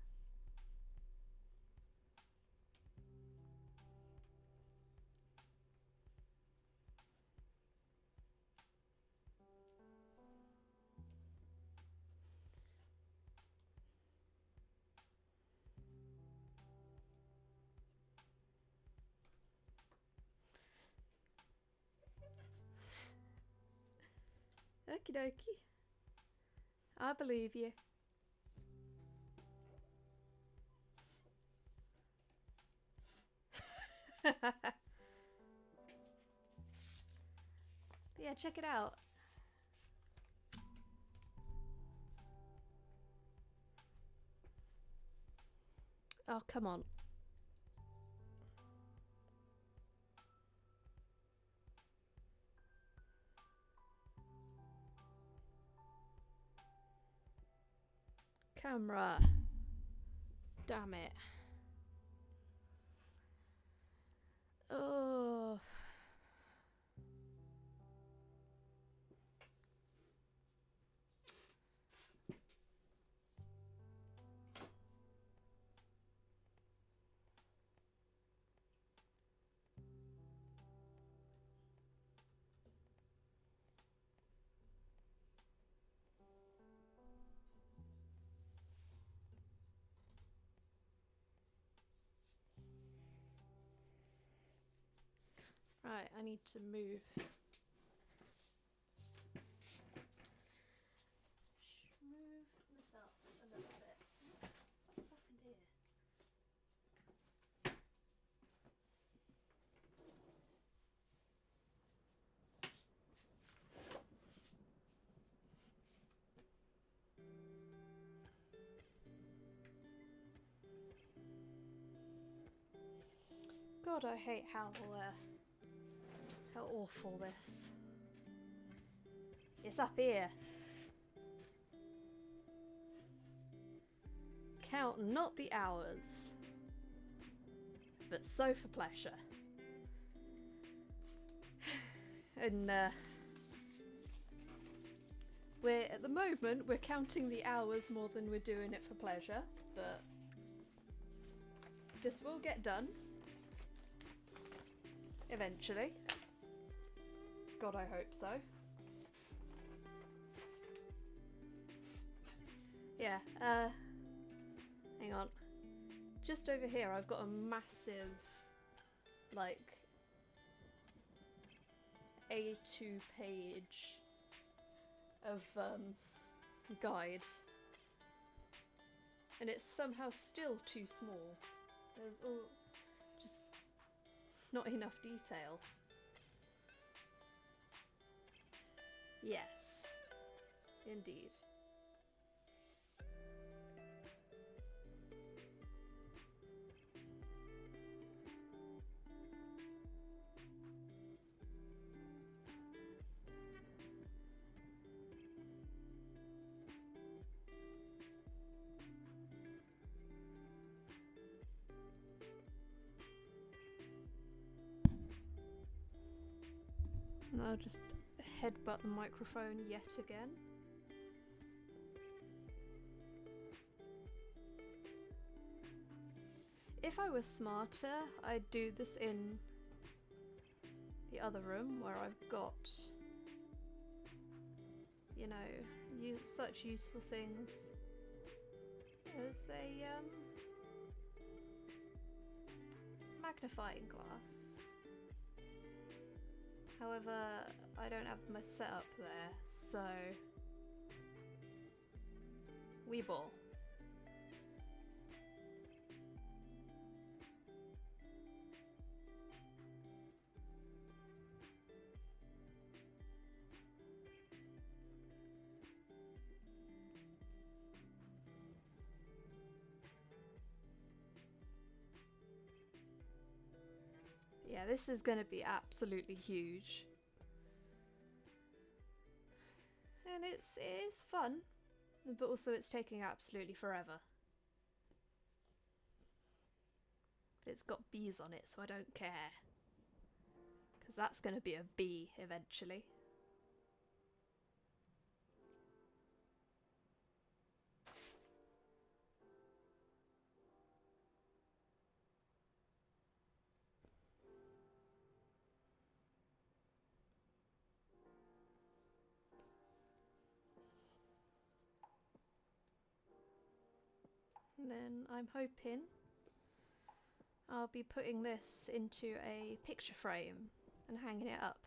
Okie dokie. I believe you. Yeah, check it out. Oh, come on. Camera. Damn it. Oh. Right, I need to move. Move this up a little bit. What's happened here? God, I hate how awful this. It's up here. Count not the hours, but so for pleasure. And At the moment, we're counting the hours more than we're doing it for pleasure, but this will get done. Eventually. God, I hope so. Yeah, hang on. Just over here, I've got a massive, like, A2 page of, guide. And it's somehow still too small. There's just not enough detail. Yes, indeed. And I'll just headbutt the microphone yet again. If I was smarter, I'd do this in the other room where I've got, you know, such useful things as a magnifying glass. However, I don't have my setup there, so Weeball. Yeah, this is going to be absolutely huge. And it is fun, but also it's taking absolutely forever. But it's got bees on it, so I don't care. Because that's going to be a bee eventually. And then I'm hoping I'll be putting this into a picture frame and hanging it up.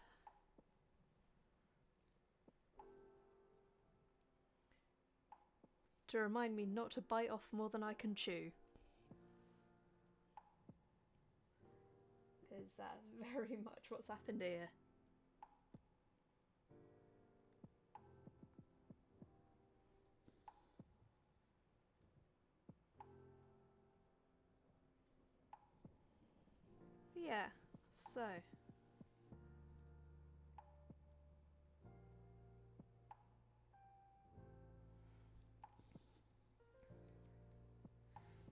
To remind me not to bite off more than I can chew. Because that's very much what's happened here. Yeah, so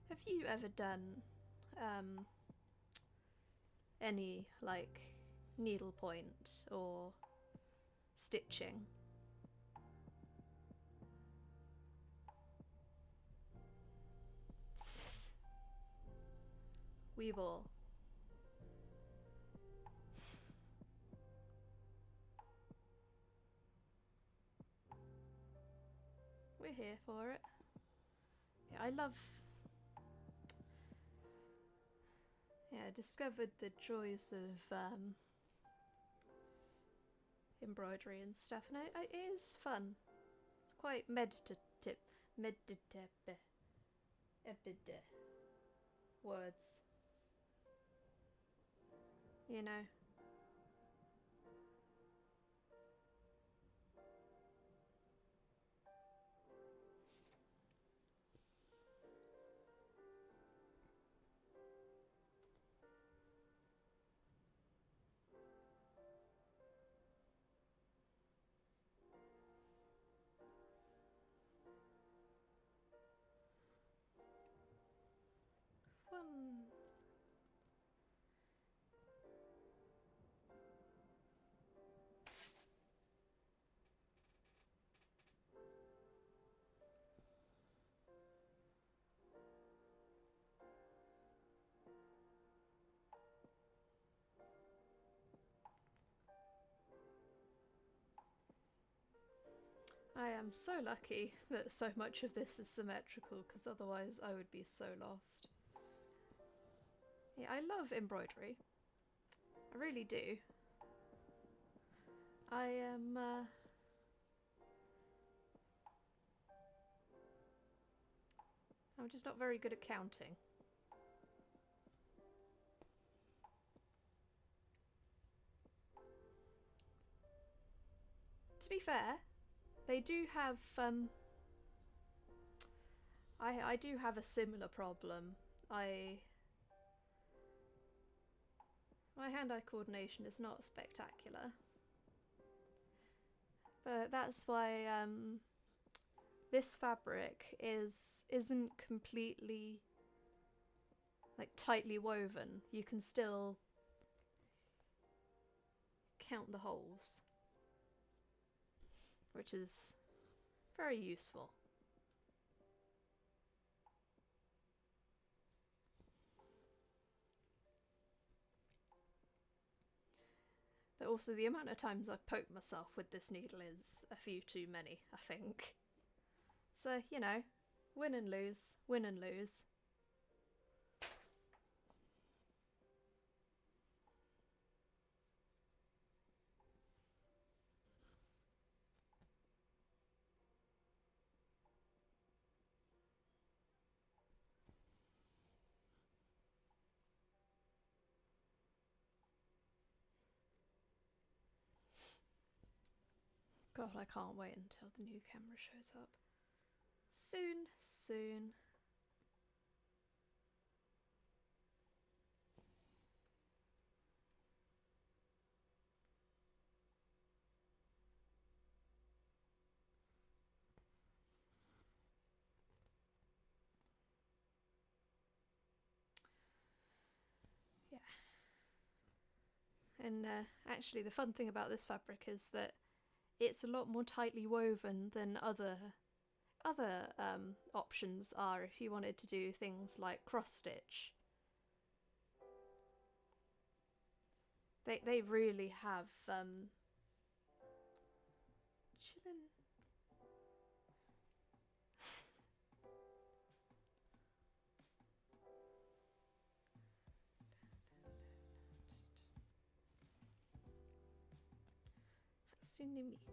have you ever done any like needlepoint or stitching? Weeble. We're here for it. Yeah, I discovered the joys of embroidery and stuff, and it is fun. It's quite meditative. Words. You know. Fun. I am so lucky that so much of this is symmetrical, because otherwise I would be so lost. Yeah, I love embroidery. I really do. I am, I'm just not very good at counting. To be fair, they do have, I do have a similar problem. My hand-eye coordination is not spectacular. But that's why, this fabric isn't completely, like, tightly woven. You can still count the holes, which is very useful. But also the amount of times I've poked myself with this needle is a few too many, I think. So, you know, win and lose, win and lose. God, I can't wait until the new camera shows up. Soon, soon. Yeah. And actually the fun thing about this fabric is that it's a lot more tightly woven than other options are if you wanted to do things like cross stitch. They really have chillin'. Hatsune Miku.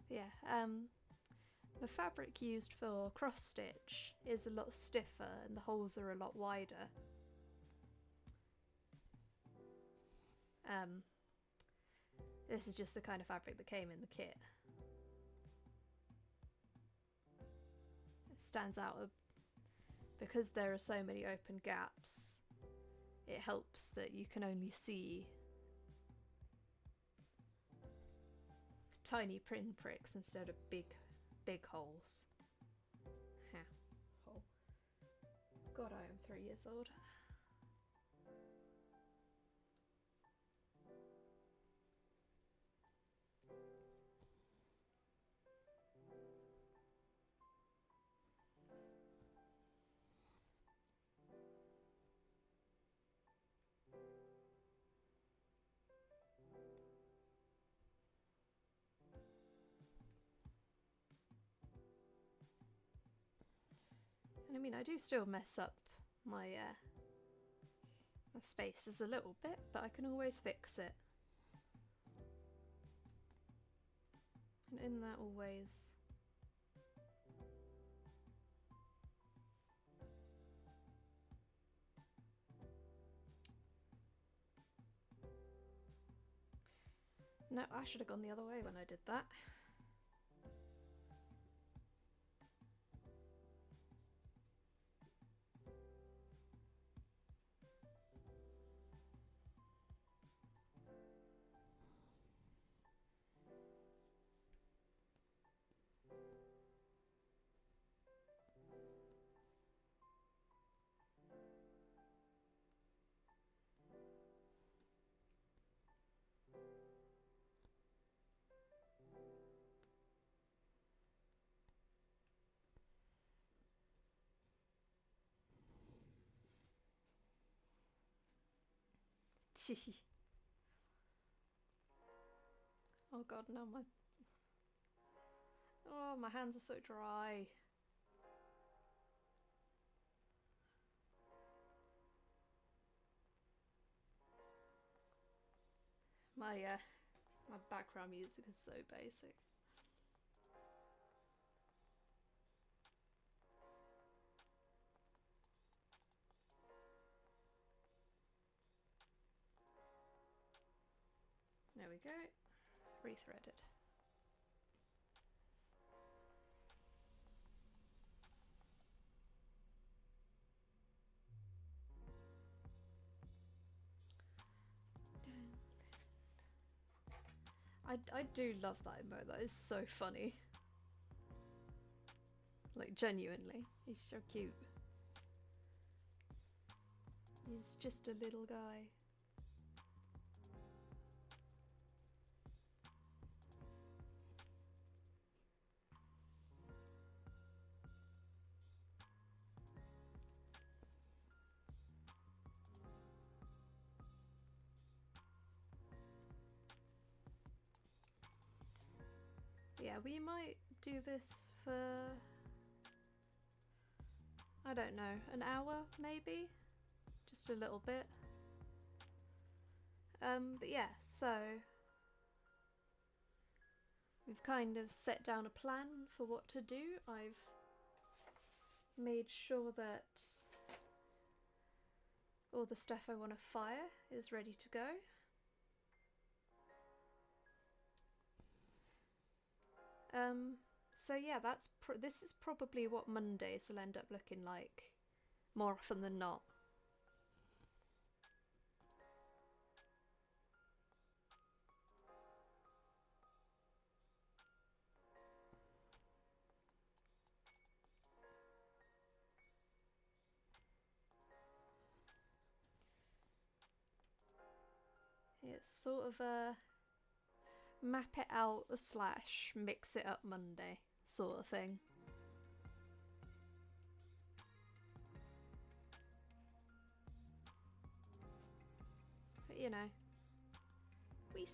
Yeah, the fabric used for cross stitch is a lot stiffer and the holes are a lot wider. This is just the kind of fabric that came in the kit. It stands out because there are so many open gaps. It helps that you can only see tiny pinpricks instead of big holes. Ha. Hole. God, I am 3 years old. And I mean, I do still mess up my my spaces a little bit, but I can always fix it. And in that always no, I should have gone the other way when I did that. Oh god, no, my hands are so dry. My background music is so basic. There we go. Rethreaded. I do love that emote. That is so funny. Like, genuinely. He's so cute. He's just a little guy. Yeah, we might do this for, I don't know, an hour maybe? Just a little bit. But yeah, so we've kind of set down a plan for what to do. I've made sure that all the stuff I want to fire is ready to go. So yeah, this is probably what Mondays will end up looking like, more often than not. It's sort of a map it out / mix it up Monday sort of thing. But you know, we'll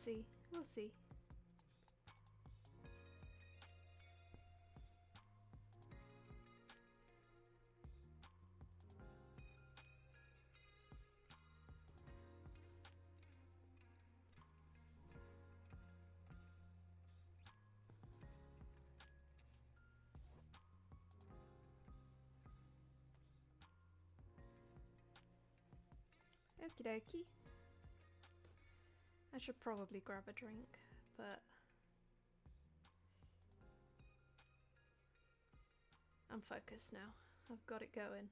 see. Okie dokie. I should probably grab a drink, but I'm focused now. I've got it going.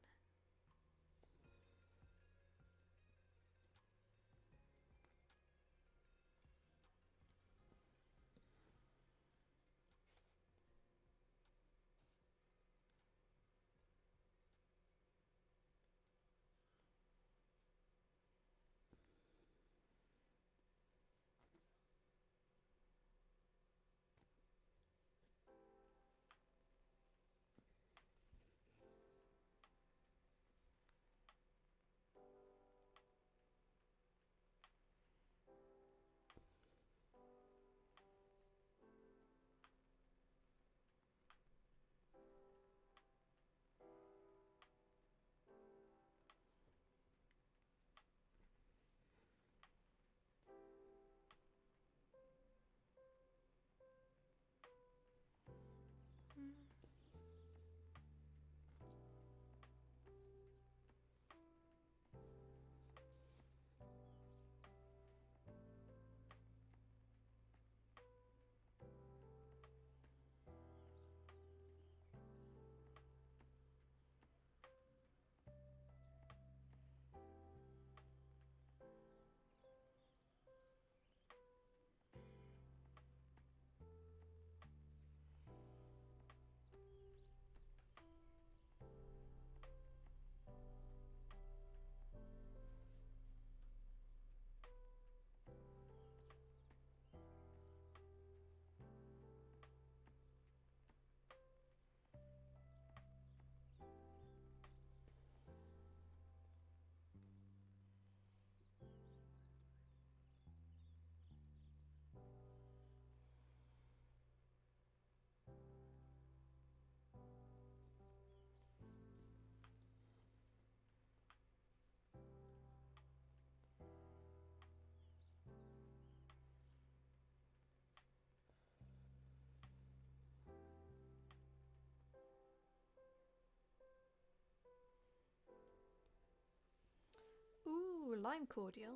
Ooh, lime cordial.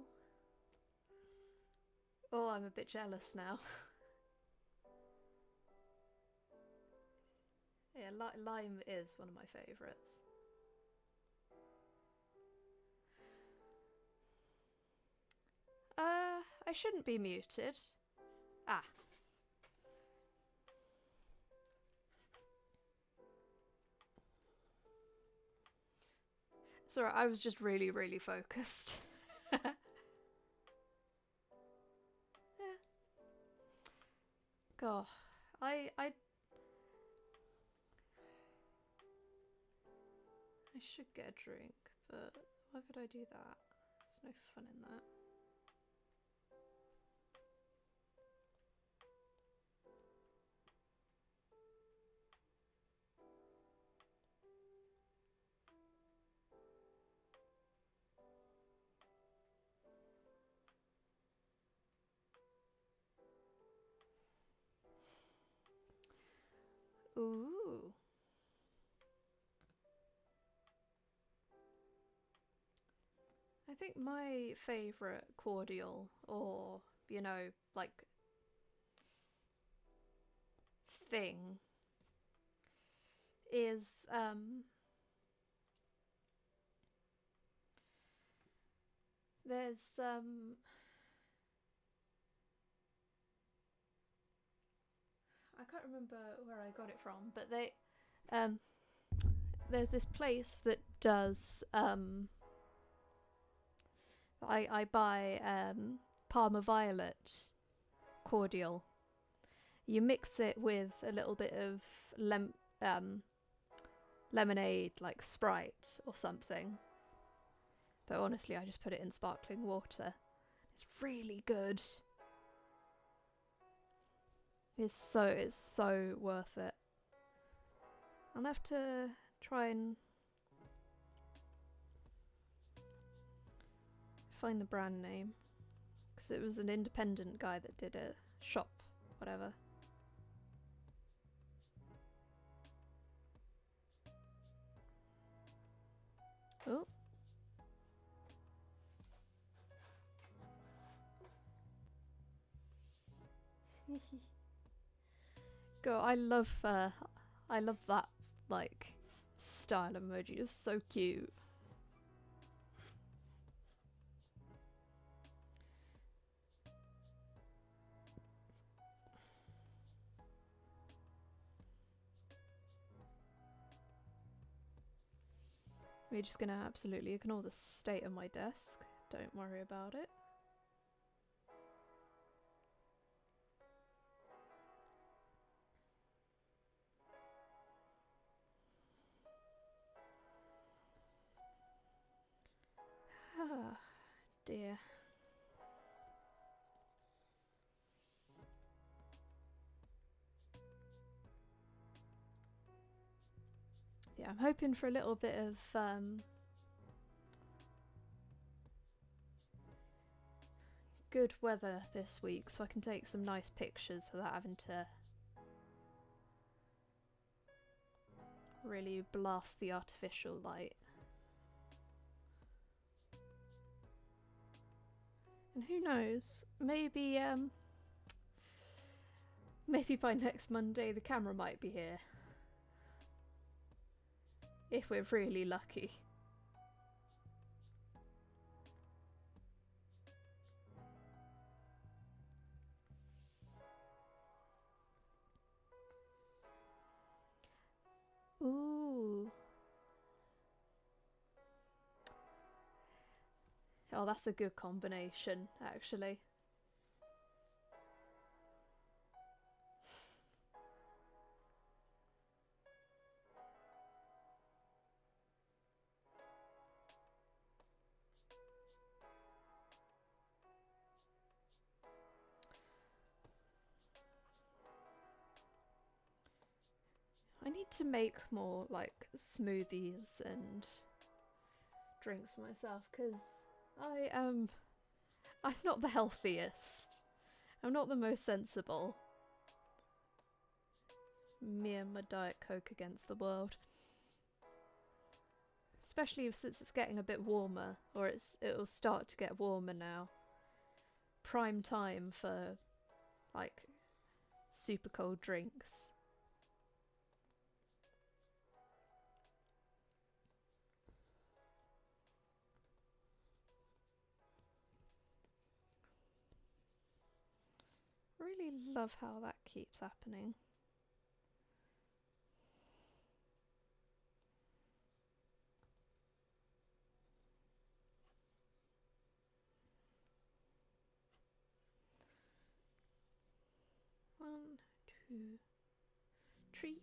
Oh, I'm a bit jealous now. Yeah, lime is one of my favourites. I shouldn't be muted. Ah. It's alright, I was just really, really focused. Yeah. God, I should get a drink, but why would I do that? There's no fun in that. Ooh. I think my favourite cordial, or, you know, like, thing is, there's, I can't remember where I got it from, but there's this place that does, I buy Parma Violet cordial. You mix it with a little bit of lemonade, like Sprite or something. Though honestly, I just put it in sparkling water. It's really good. It's so worth it. I'll have to try and find the brand name, because it was an independent guy that did it. Shop, whatever. Oh. God, I love that, like, style emoji. It's so cute. We're just gonna absolutely ignore the state of my desk. Don't worry about it. Ah, dear. Yeah, I'm hoping for a little bit of good weather this week, so I can take some nice pictures without having to really blast the artificial light. And who knows, maybe by next Monday the camera might be here. If we're really lucky. Ooh. Oh, that's a good combination, actually. I need to make more, like, smoothies and drinks for myself, because I'm not the healthiest. I'm not the most sensible. Me and my Diet Coke against the world. especially since it's getting a bit warmer, or it'll start to get warmer now. Prime time for like super cold drinks. Really love how that keeps happening. One, two, three.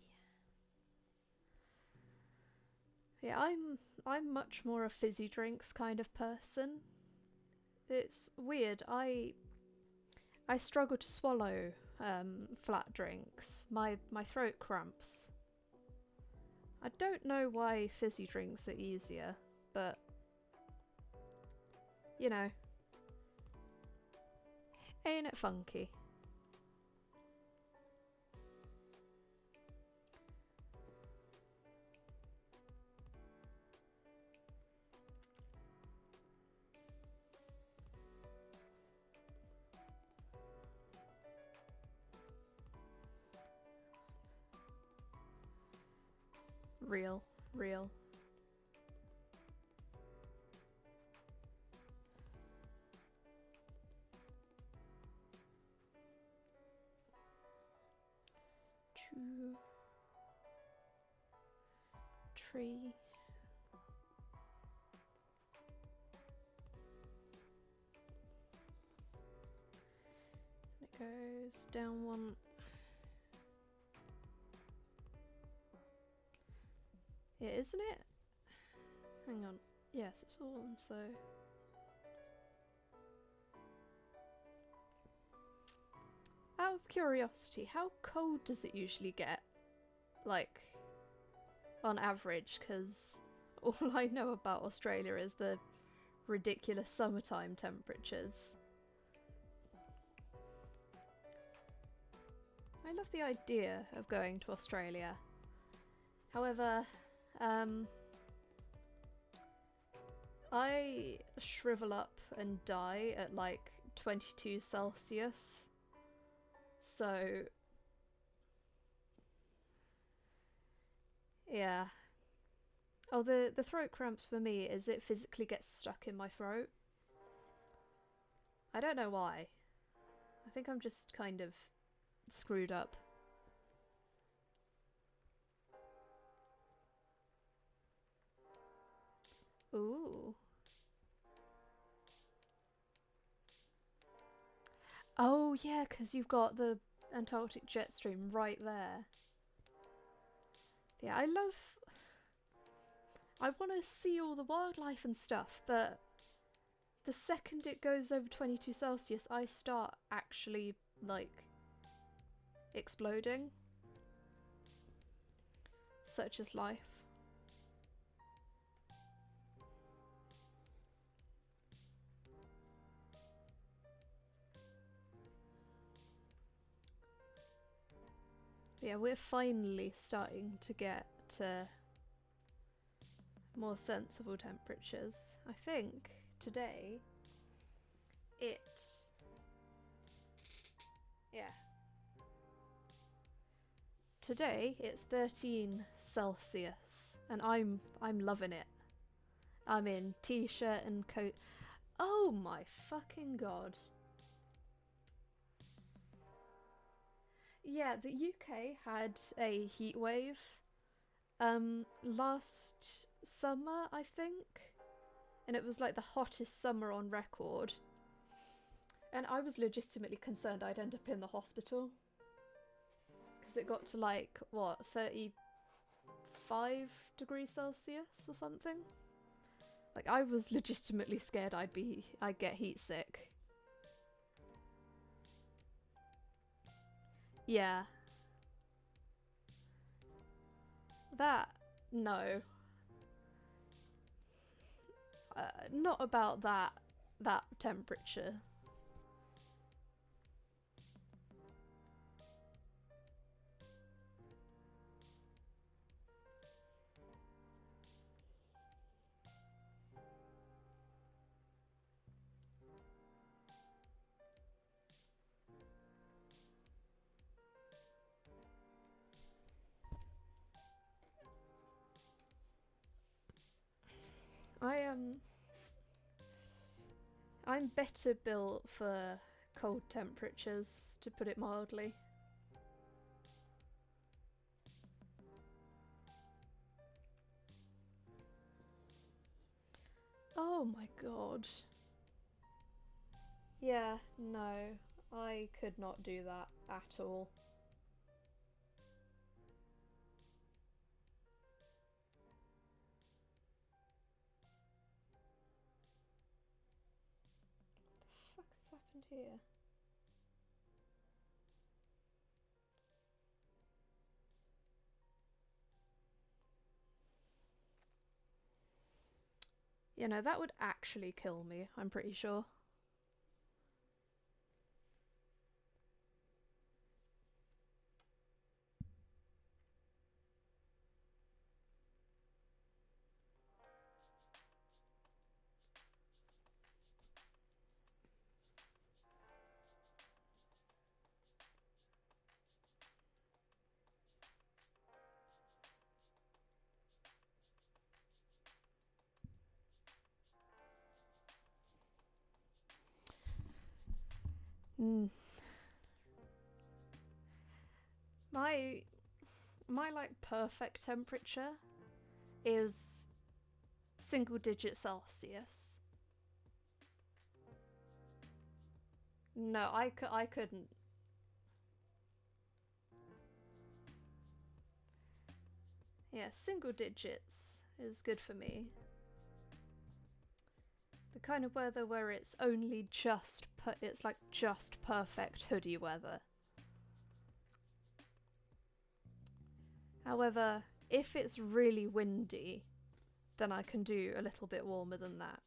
Yeah, I'm much more a fizzy drinks kind of person. It's weird. I struggle to swallow flat drinks. My throat cramps. I don't know why fizzy drinks are easier, but you know, ain't it funky? Real, real. Two, three. And it goes down one. Yeah, isn't it? Hang on. Yes, it's all so. Out of curiosity, how cold does it usually get? Like, on average, because all I know about Australia is the ridiculous summertime temperatures. I love the idea of going to Australia. However, I shrivel up and die at like 22 Celsius. So, yeah. Oh, the throat cramps for me is it physically gets stuck in my throat. I don't know why. I think I'm just kind of screwed up. Ooh. Oh yeah, because you've got the Antarctic jet stream right there. Yeah, I want to see all the wildlife and stuff, but the second it goes over 22 Celsius, I start actually, like, exploding. Such is life. Yeah, we're finally starting to get to more sensible temperatures. I think today yeah. Today it's 13 Celsius and I'm loving it. I'm in t-shirt and coat. Oh my fucking god. Yeah, the UK had a heat wave last summer, I think. And it was like the hottest summer on record. And I was legitimately concerned I'd end up in the hospital. Because it got to like, what, 35 degrees Celsius or something? Like, I was legitimately scared I'd get heat sick. Yeah. That, no. Not about that temperature. I'm better built for cold temperatures, to put it mildly. Oh my god. Yeah, no, I could not do that at all. What the fuck has happened here? You know, that would actually kill me, I'm pretty sure. Mm. My like perfect temperature is single digit Celsius. No, I couldn't. Yeah, single digits is good for me. The kind of weather where it's only it's like just perfect hoodie weather. However, if it's really windy, then I can do a little bit warmer than that.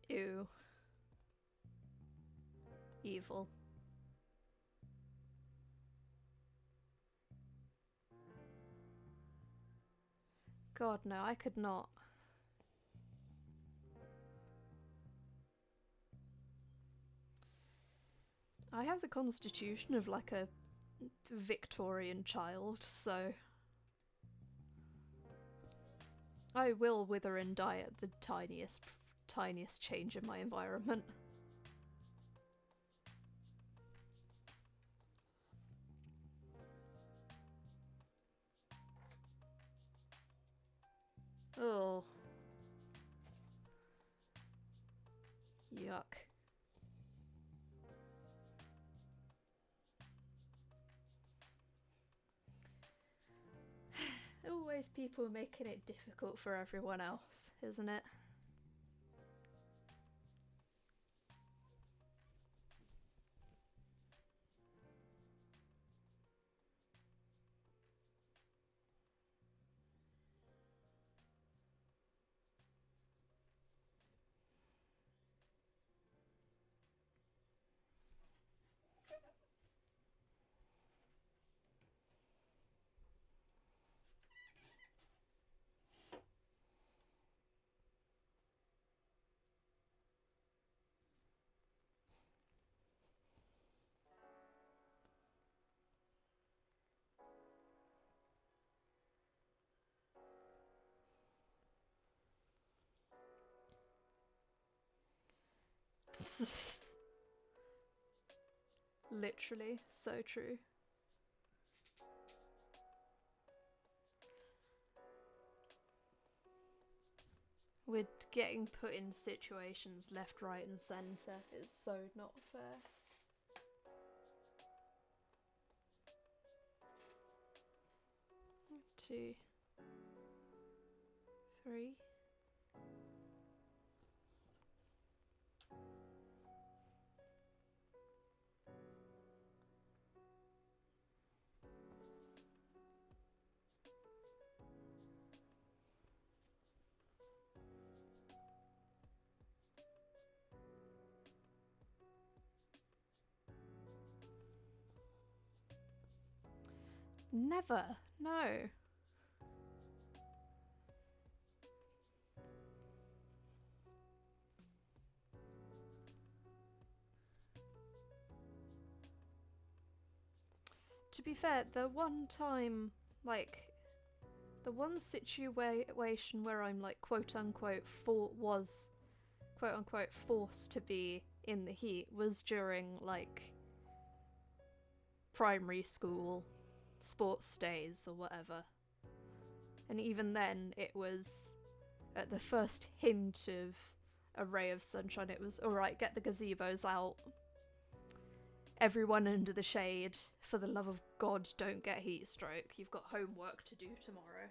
Ew. Evil. God, no, I could not. I have the constitution of like a Victorian child, so I will wither and die at the tiniest change in my environment. Oh. Yuck. Always people making it difficult for everyone else, isn't it? Literally, so true. We're getting put in situations left, right, and centre. It's so not fair. 2, 3. Never. No. To be fair, the one time, like, the one situation where I'm like quote unquote was quote unquote forced to be in the heat was during like primary school sports days or whatever. And even then it was at the first hint of a ray of sunshine, it was alright, get the gazebos out. Everyone under the shade, for the love of God, don't get heat stroke. You've got homework to do tomorrow.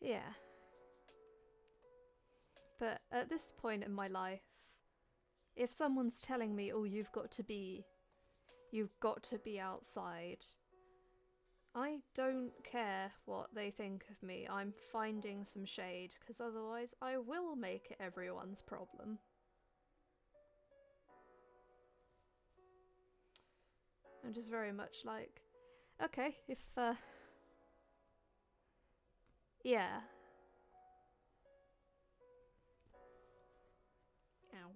Yeah. But at this point in my life, if someone's telling me, oh, you've got to be outside, I don't care what they think of me. I'm finding some shade, because otherwise I will make it everyone's problem. I'm just very much like, okay, if, yeah. Ow.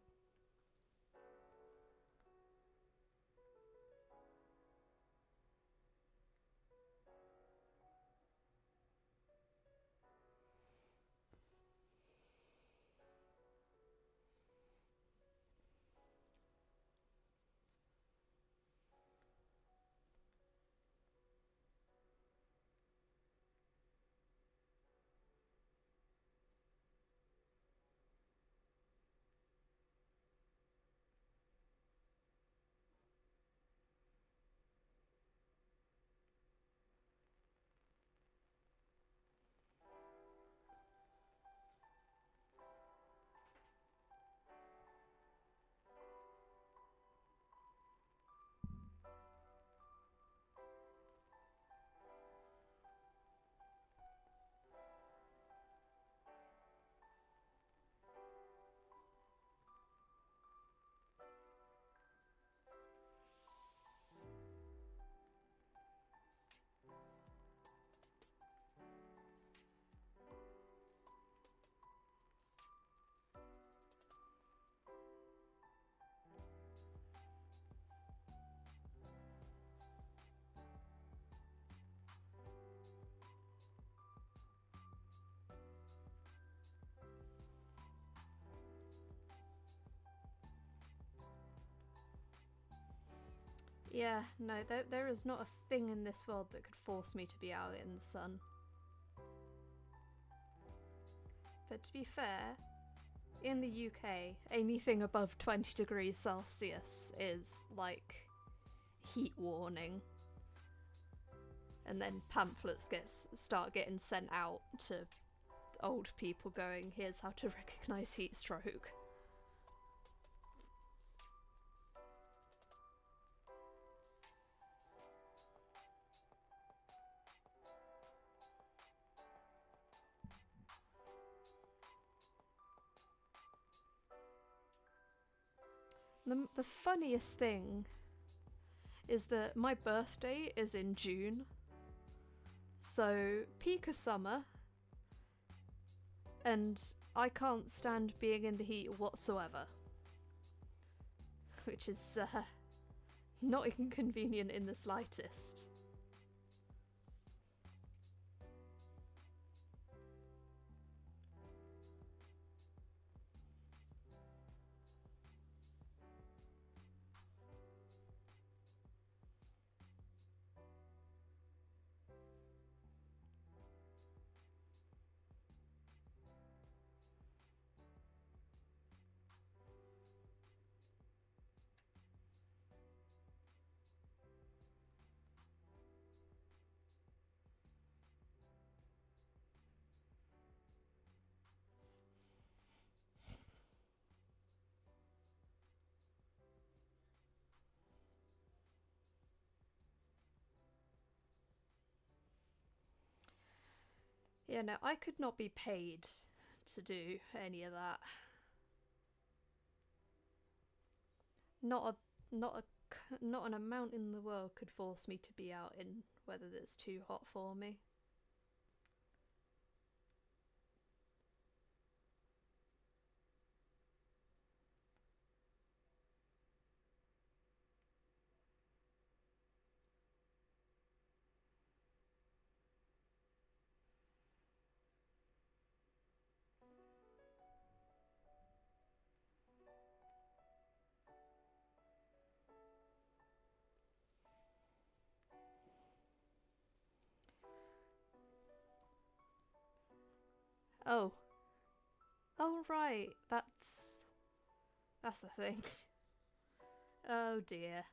Yeah, no, there is not a thing in this world that could force me to be out in the sun. But to be fair, in the UK, anything above 20 degrees Celsius is like heat warning. And then pamphlets start getting sent out to old people going, here's how to recognise heat stroke. The funniest thing is that my birthday is in June, so peak of summer, and I can't stand being in the heat whatsoever, which is not inconvenient in the slightest. Yeah, no, I could not be paid to do any of that. Not an amount in the world could force me to be out in weather that's too hot for me. Oh. Oh right, that's the thing. Oh dear.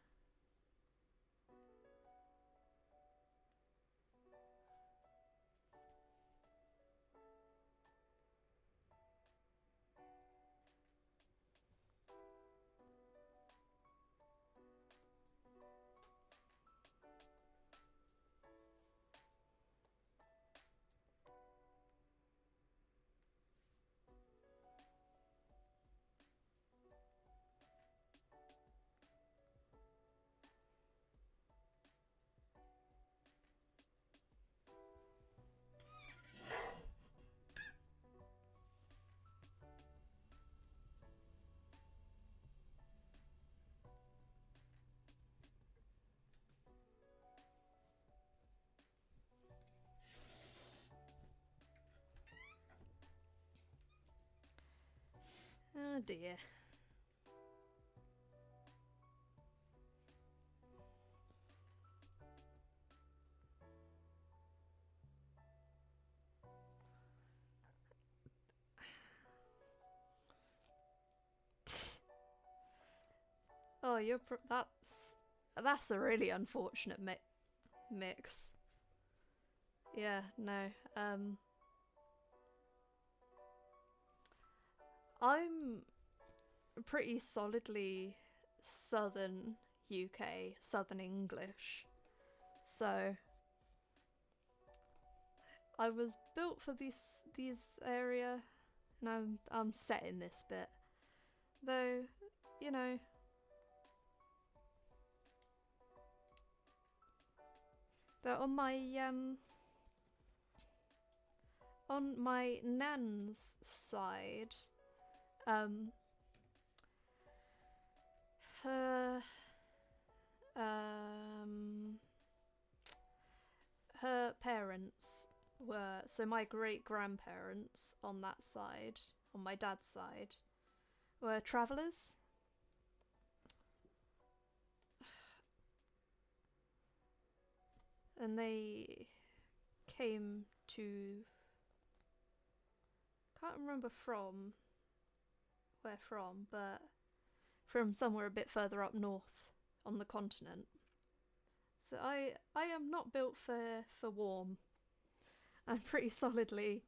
Oh dear. Oh, that's a really unfortunate mix. Yeah, no. I'm pretty solidly southern UK, southern English. So I was built for these area, and I'm set in this bit. Though, you know, though on my nan's side, um her um her parents were, so my great grandparents on that side, on my dad's side, were travellers. And they came to, can't remember from where from, but from somewhere a bit further up north on the continent. So I am not built for warm. I'm pretty solidly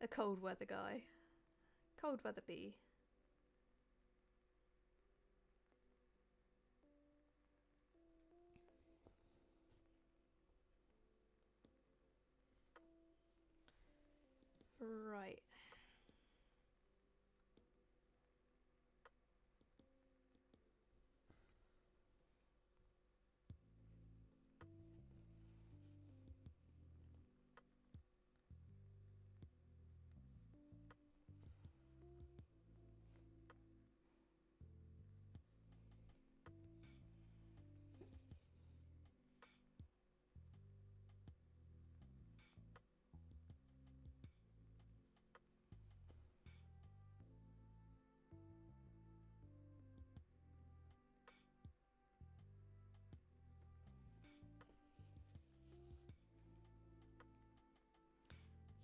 a cold weather guy. Cold weather bee. Right.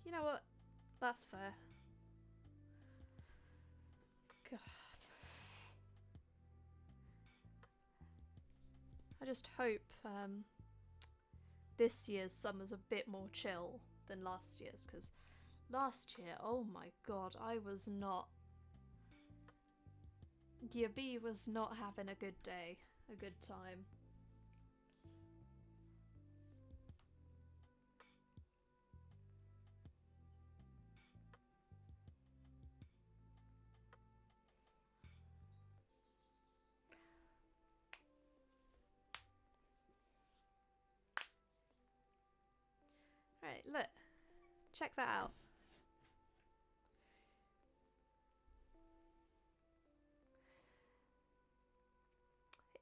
You know what? That's fair. God. I just hope this year's summer's a bit more chill than last year's, because last year, oh my god, I was not. Your bee was not having a good day, a good time. look. Check that out.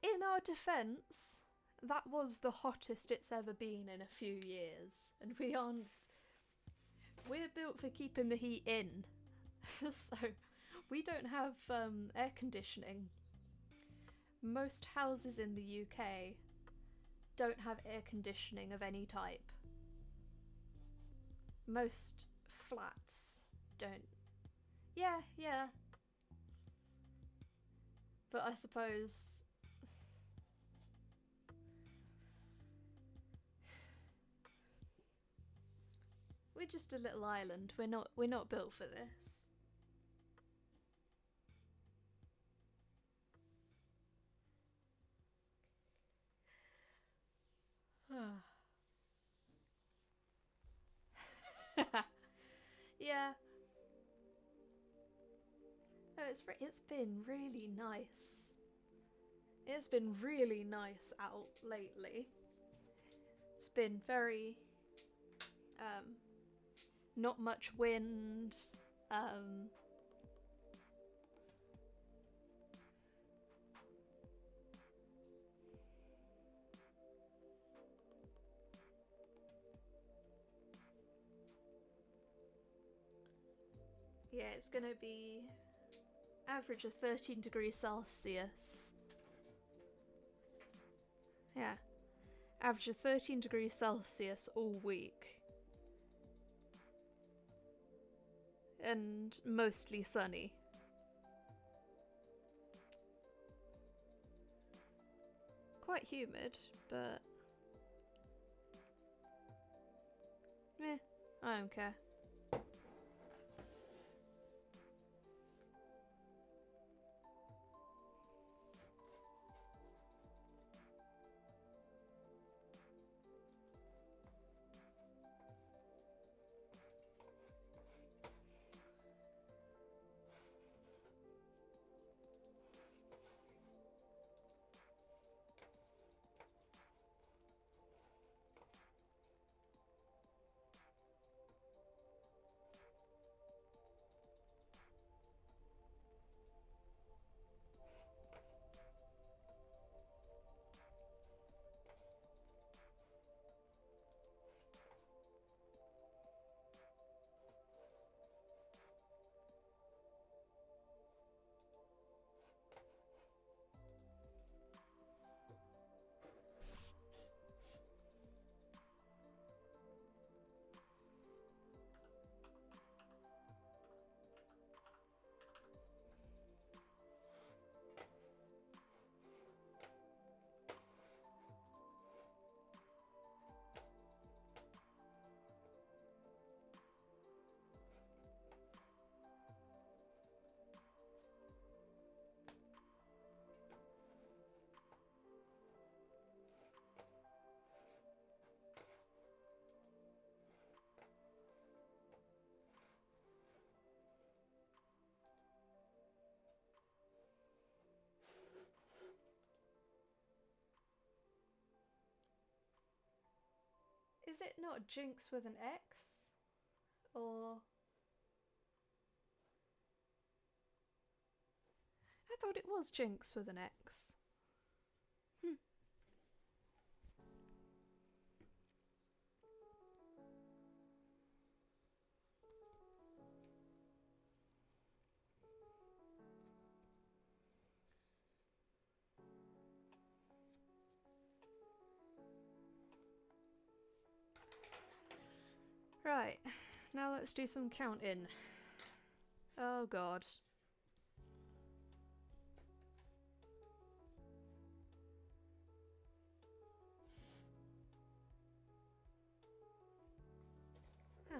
In our defence, that was the hottest it's ever been in a few years, and we aren't. We're built for keeping the heat in, so we don't have air conditioning. Most houses in the UK don't have air conditioning of any type. Most flats don't. Yeah. But I suppose we're just a little island. We're not built for this. Yeah. No, it's been really nice. It's been really nice out lately. It's been very not much wind. Yeah, it's gonna be average of 13 degrees Celsius. Yeah, average of 13 degrees Celsius all week. And mostly sunny. Quite humid, but meh, I don't care. Is it not Jinx with an X? Or I thought it was Jinx with an X. Right, now let's do some counting. Oh god. Huh.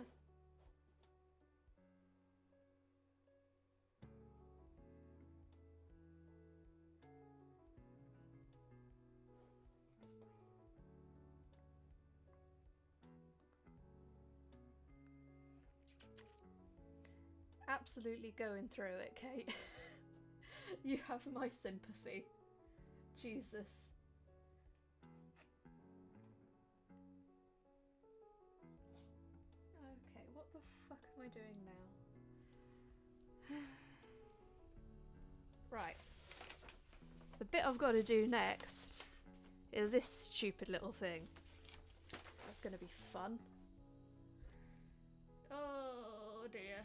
Absolutely going through it, Kate. You have my sympathy. Jesus. the fuck am I doing now? Right. The bit I've got to do next is this stupid little thing. That's gonna be fun. Oh dear.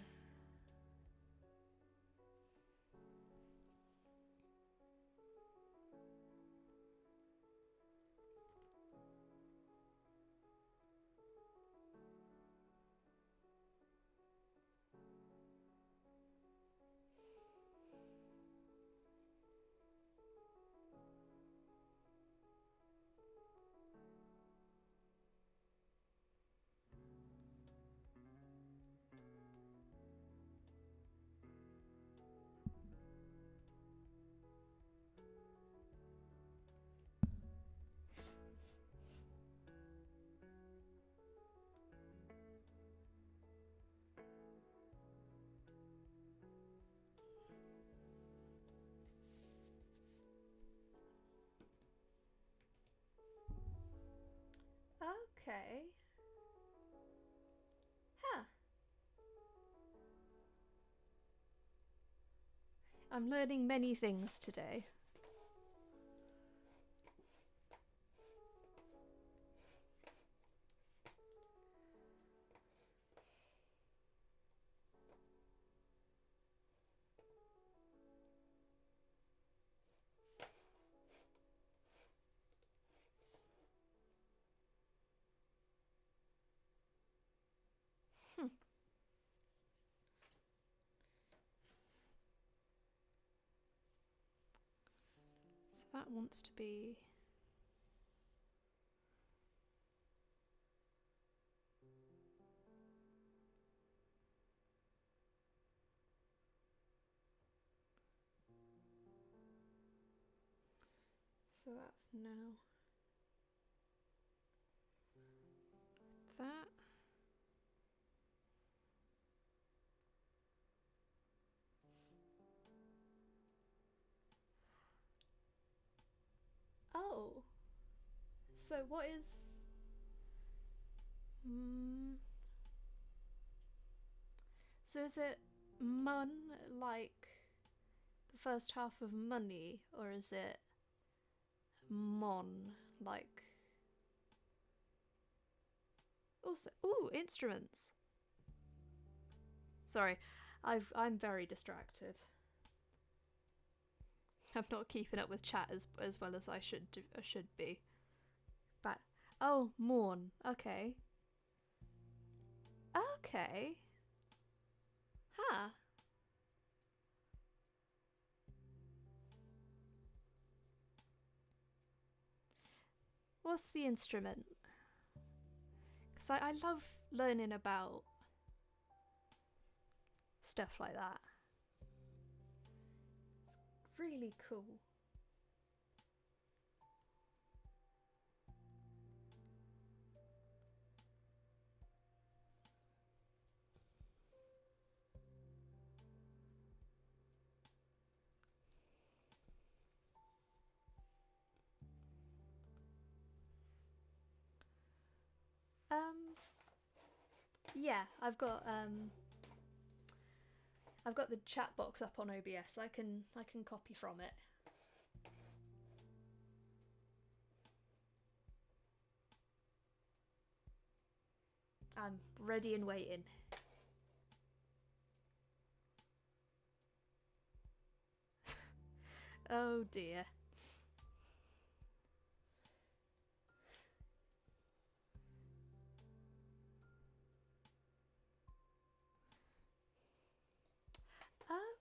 Okay. Huh. I'm learning many things today. So that wants to be... So that's now... that. Oh. So what is... So is it mun like the first half of money, or is it mon like... Also, ooh, instruments. Sorry, I'm very distracted. I'm not keeping up with chat as well as I should be. But oh, morn. Okay. Okay. Huh. What's the instrument? Because I love learning about stuff like that. It's really cool. Yeah, I've got the chat box up on OBS. I can copy from it. I'm ready and waiting. Oh dear.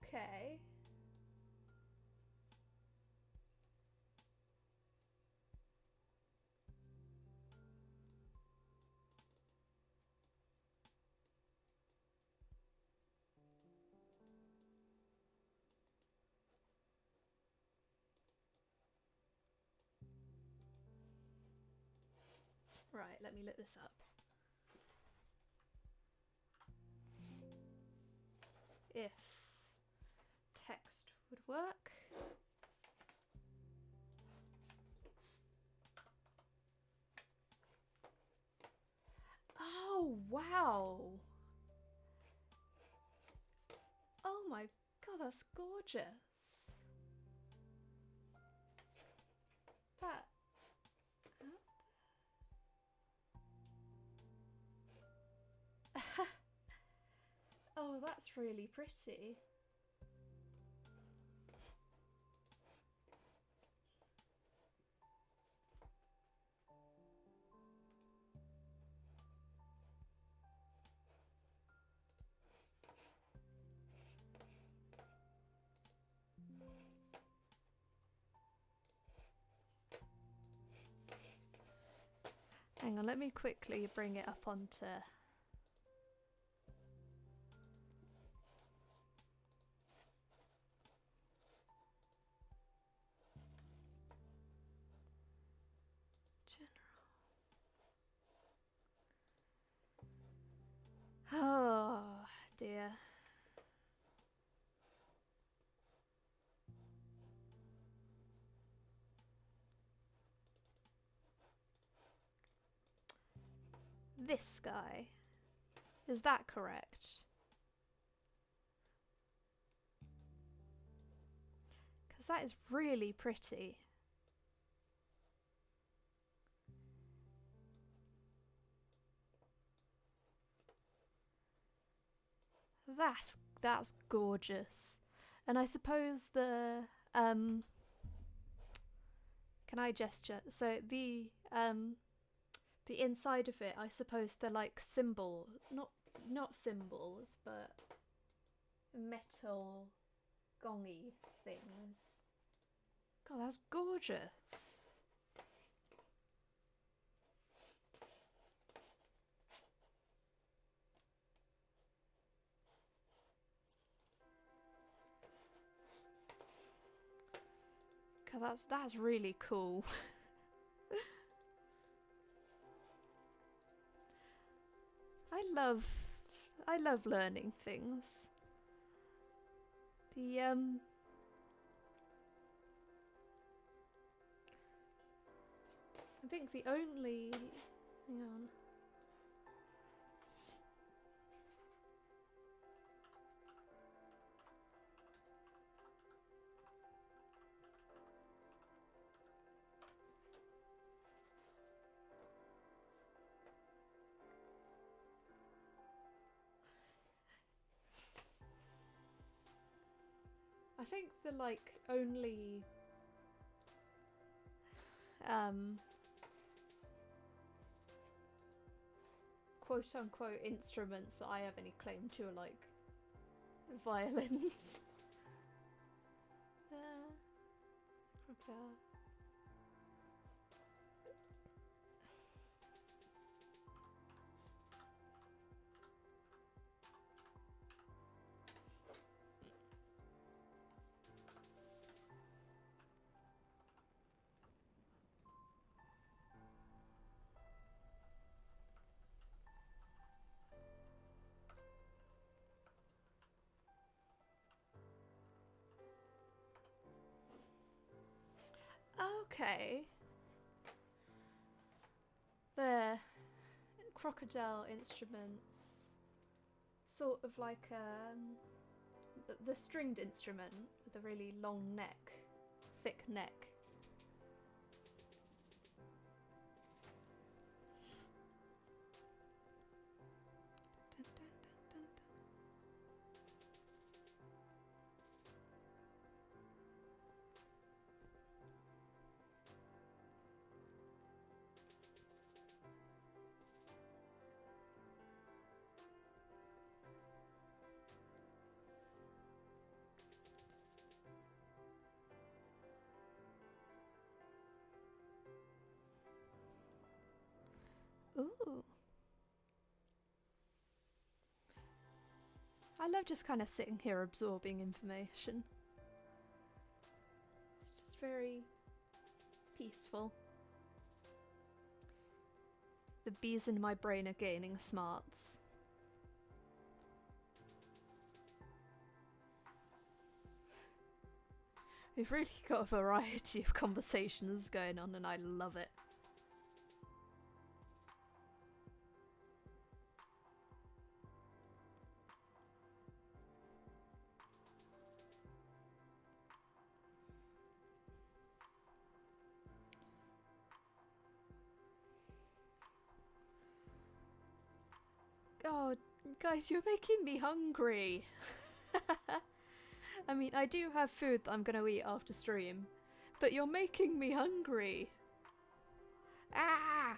Okay. Right, let me look this up. If text would work. Oh, wow. Oh my god, that's gorgeous. That... Oh, that's really pretty. Hang on, let me quickly bring it up onto... Oh dear. This guy. Is that correct? Because that is really pretty. That's gorgeous. And I suppose the can I gesture? So the inside of it, I suppose they're like not symbols, but metal gongy things. God, that's gorgeous. God, that's really cool. I love learning things. The I think the only... Hang on. I think the like only quote unquote instruments that I have any claim to are like violins. Okay. There. Crocodile instruments. Sort of like the stringed instrument with a really long neck. Thick neck. Ooh. I love just kind of sitting here absorbing information. It's just very peaceful. The bees in my brain are gaining smarts. We've really got a variety of conversations going on and I love it. Oh, guys, you're making me hungry. I mean, I do have food that I'm gonna eat after stream, but you're making me hungry. Ah!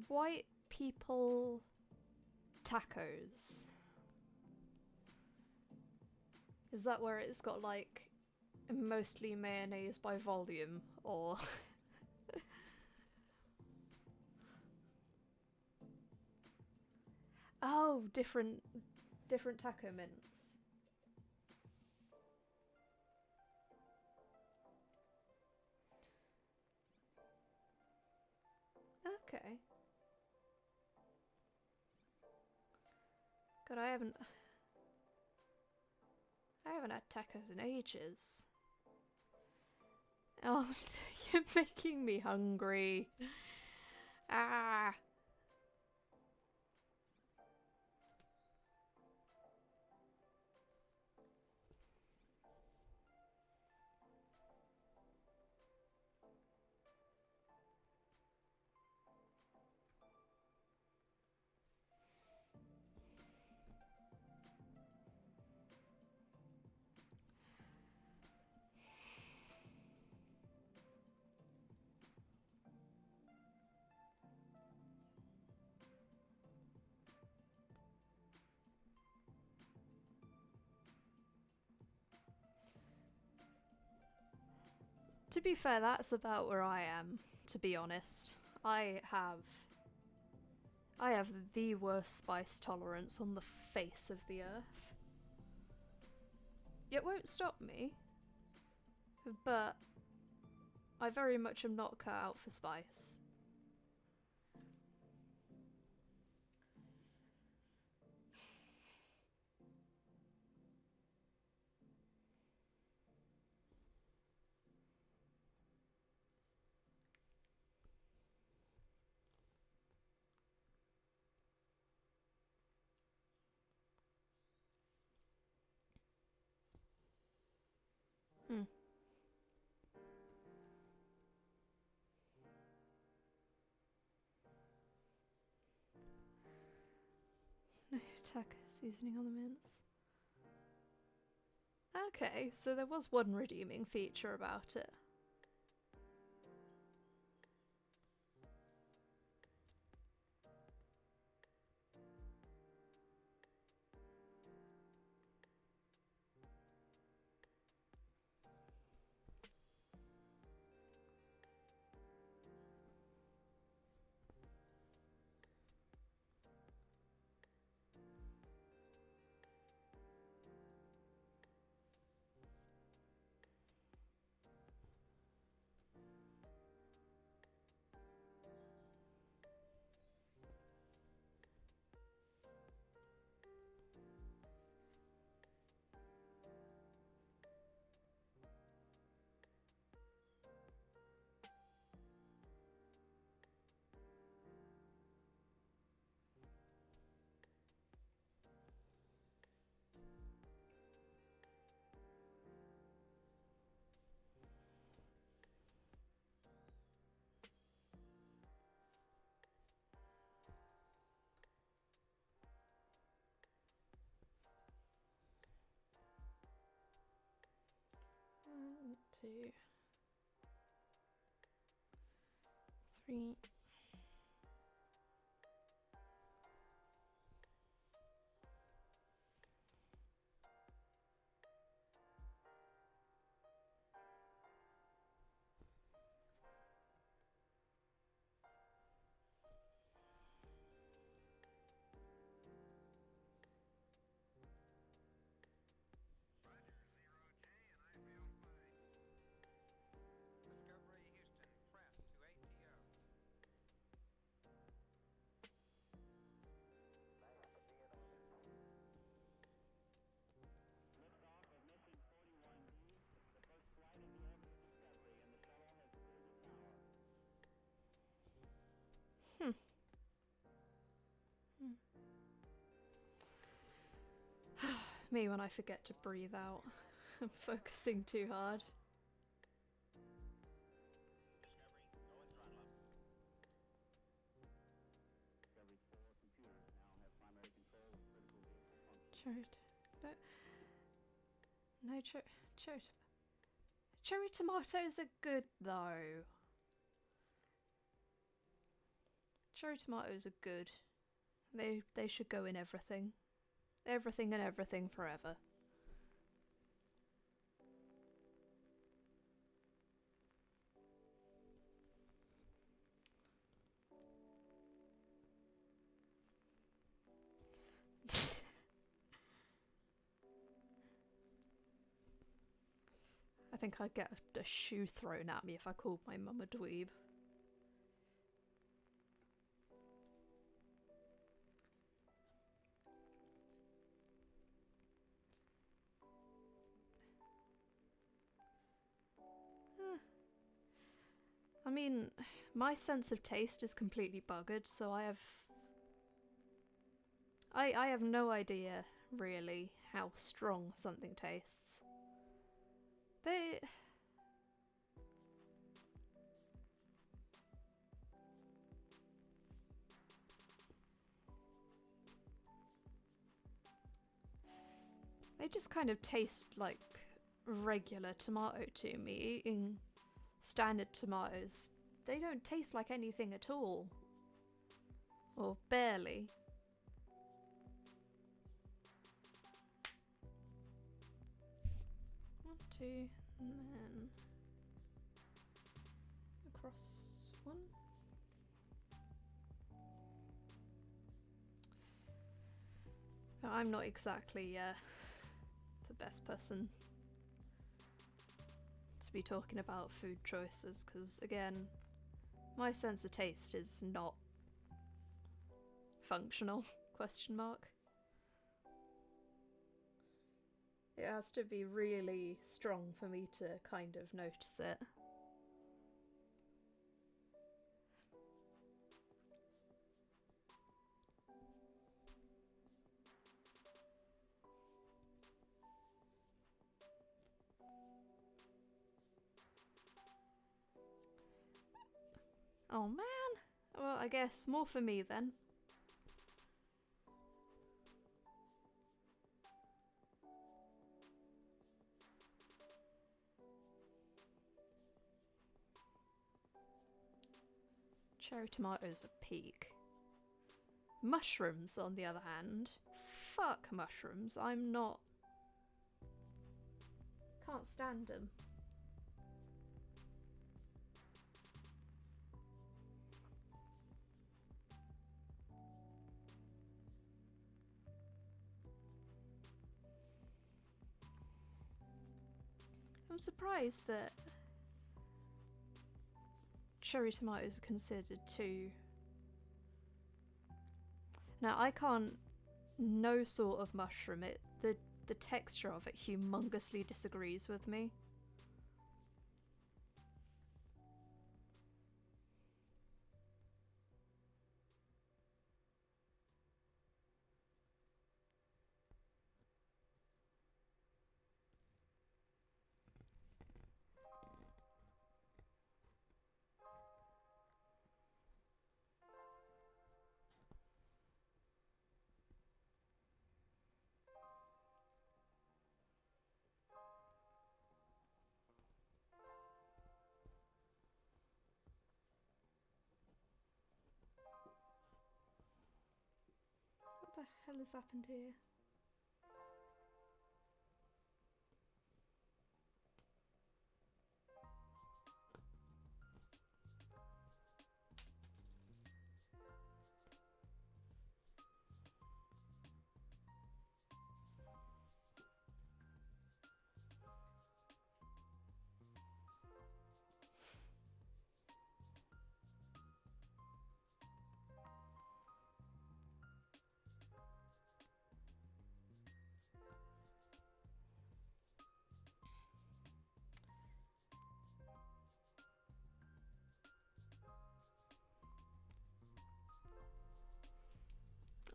White people tacos. Is that where it's got like mostly mayonnaise by volume, or oh, different taco mints. Okay. God, I haven't had tacos in ages. Oh, you're making me hungry. Ah. To be fair, that's about where I am, to be honest. I have the worst spice tolerance on the face of the earth. It won't stop me, but I very much am not cut out for spice. Hmm. No taco seasoning on the mince. Okay, so there was one redeeming feature about it. One, two, three. Me when I forget to breathe out. I'm focusing too hard. Cherry tomatoes are good though. Cherry tomatoes are good. They should go in everything. Everything and everything forever. I think I'd get a shoe thrown at me if I called my mum a dweeb. I mean, my sense of taste is completely buggered, so I have no idea, really, how strong something tastes. They just kind of taste like regular tomato to me. Eating standard tomatoes, they don't taste like anything at all. Or barely. One, two, and then across one. I'm not exactly the best person to be talking about food choices, because again, my sense of taste is not functional, question mark. It has to be really strong for me to kind of notice it. Oh man! Well, I guess more for me then. Cherry tomatoes are peak. Mushrooms, on the other hand, fuck mushrooms. I'm not... Can't stand them. I'm surprised that cherry tomatoes are considered too... Now, I can't... No sort of mushroom. The texture of it humongously disagrees with me. What the hell has happened here?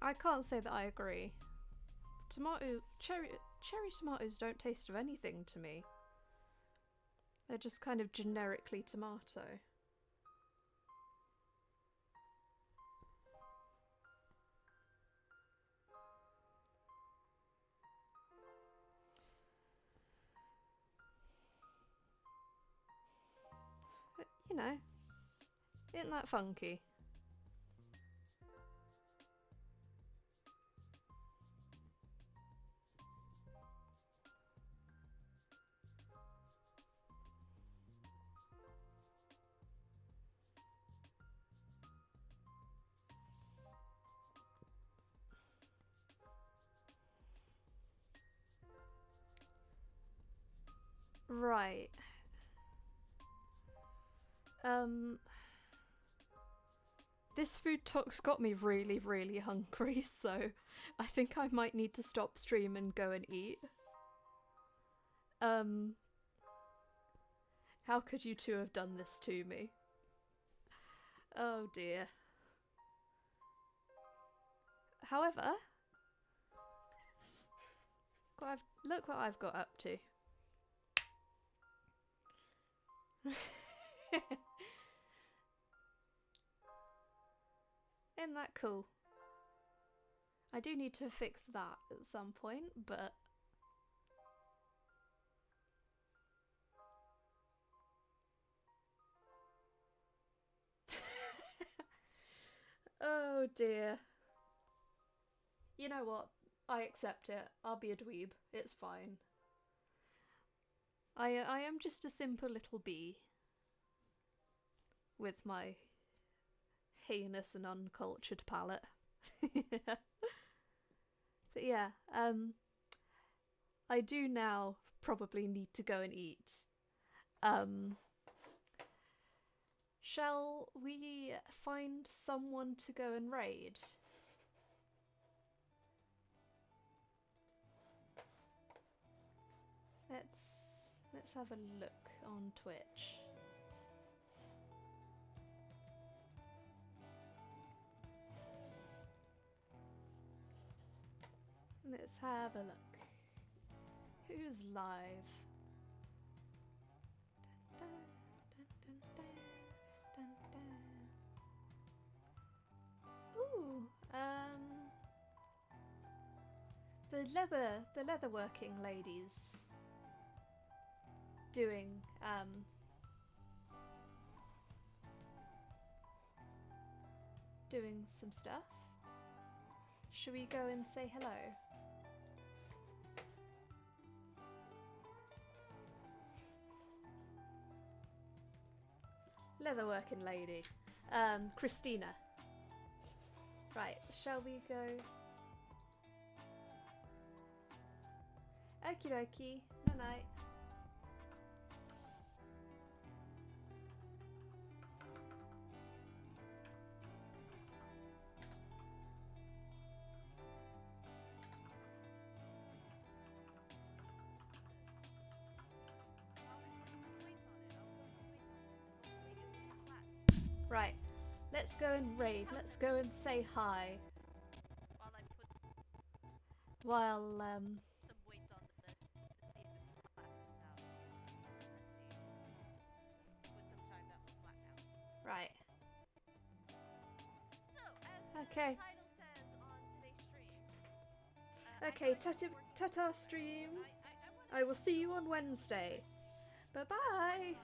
I can't say that I agree. Cherry tomatoes don't taste of anything to me. They're just kind of generically tomato. But, you know, isn't that funky? Right. This food talk's got me really, really hungry, so I think I might need to stop stream and go and eat. How could you two have done this to me? Oh dear. However, look what I've got up to. Isn't that cool? I do need to fix that at some point, but... Oh dear. You know what? I accept it. I'll be a dweeb. It's fine. I am just a simple little bee. With my heinous and uncultured palate. But yeah, I do now probably need to go and eat. Shall we find someone to go and raid? Let's have a look on Twitch. Let's have a look. Who's live? Ooh, the leatherworking ladies doing doing some stuff. Should we go and say hello? Leatherworking lady. Christina. Right, shall we go? Okie dokie. Night night. Right, let's go and raid. Let's go and say hi. While some weights on the to see if it flattens out. Let's see. With some time that will flatten out. Right. So, as okay. the title says on today's stream. Okay, ta-ta stream. I will see you on Wednesday. Bye-bye.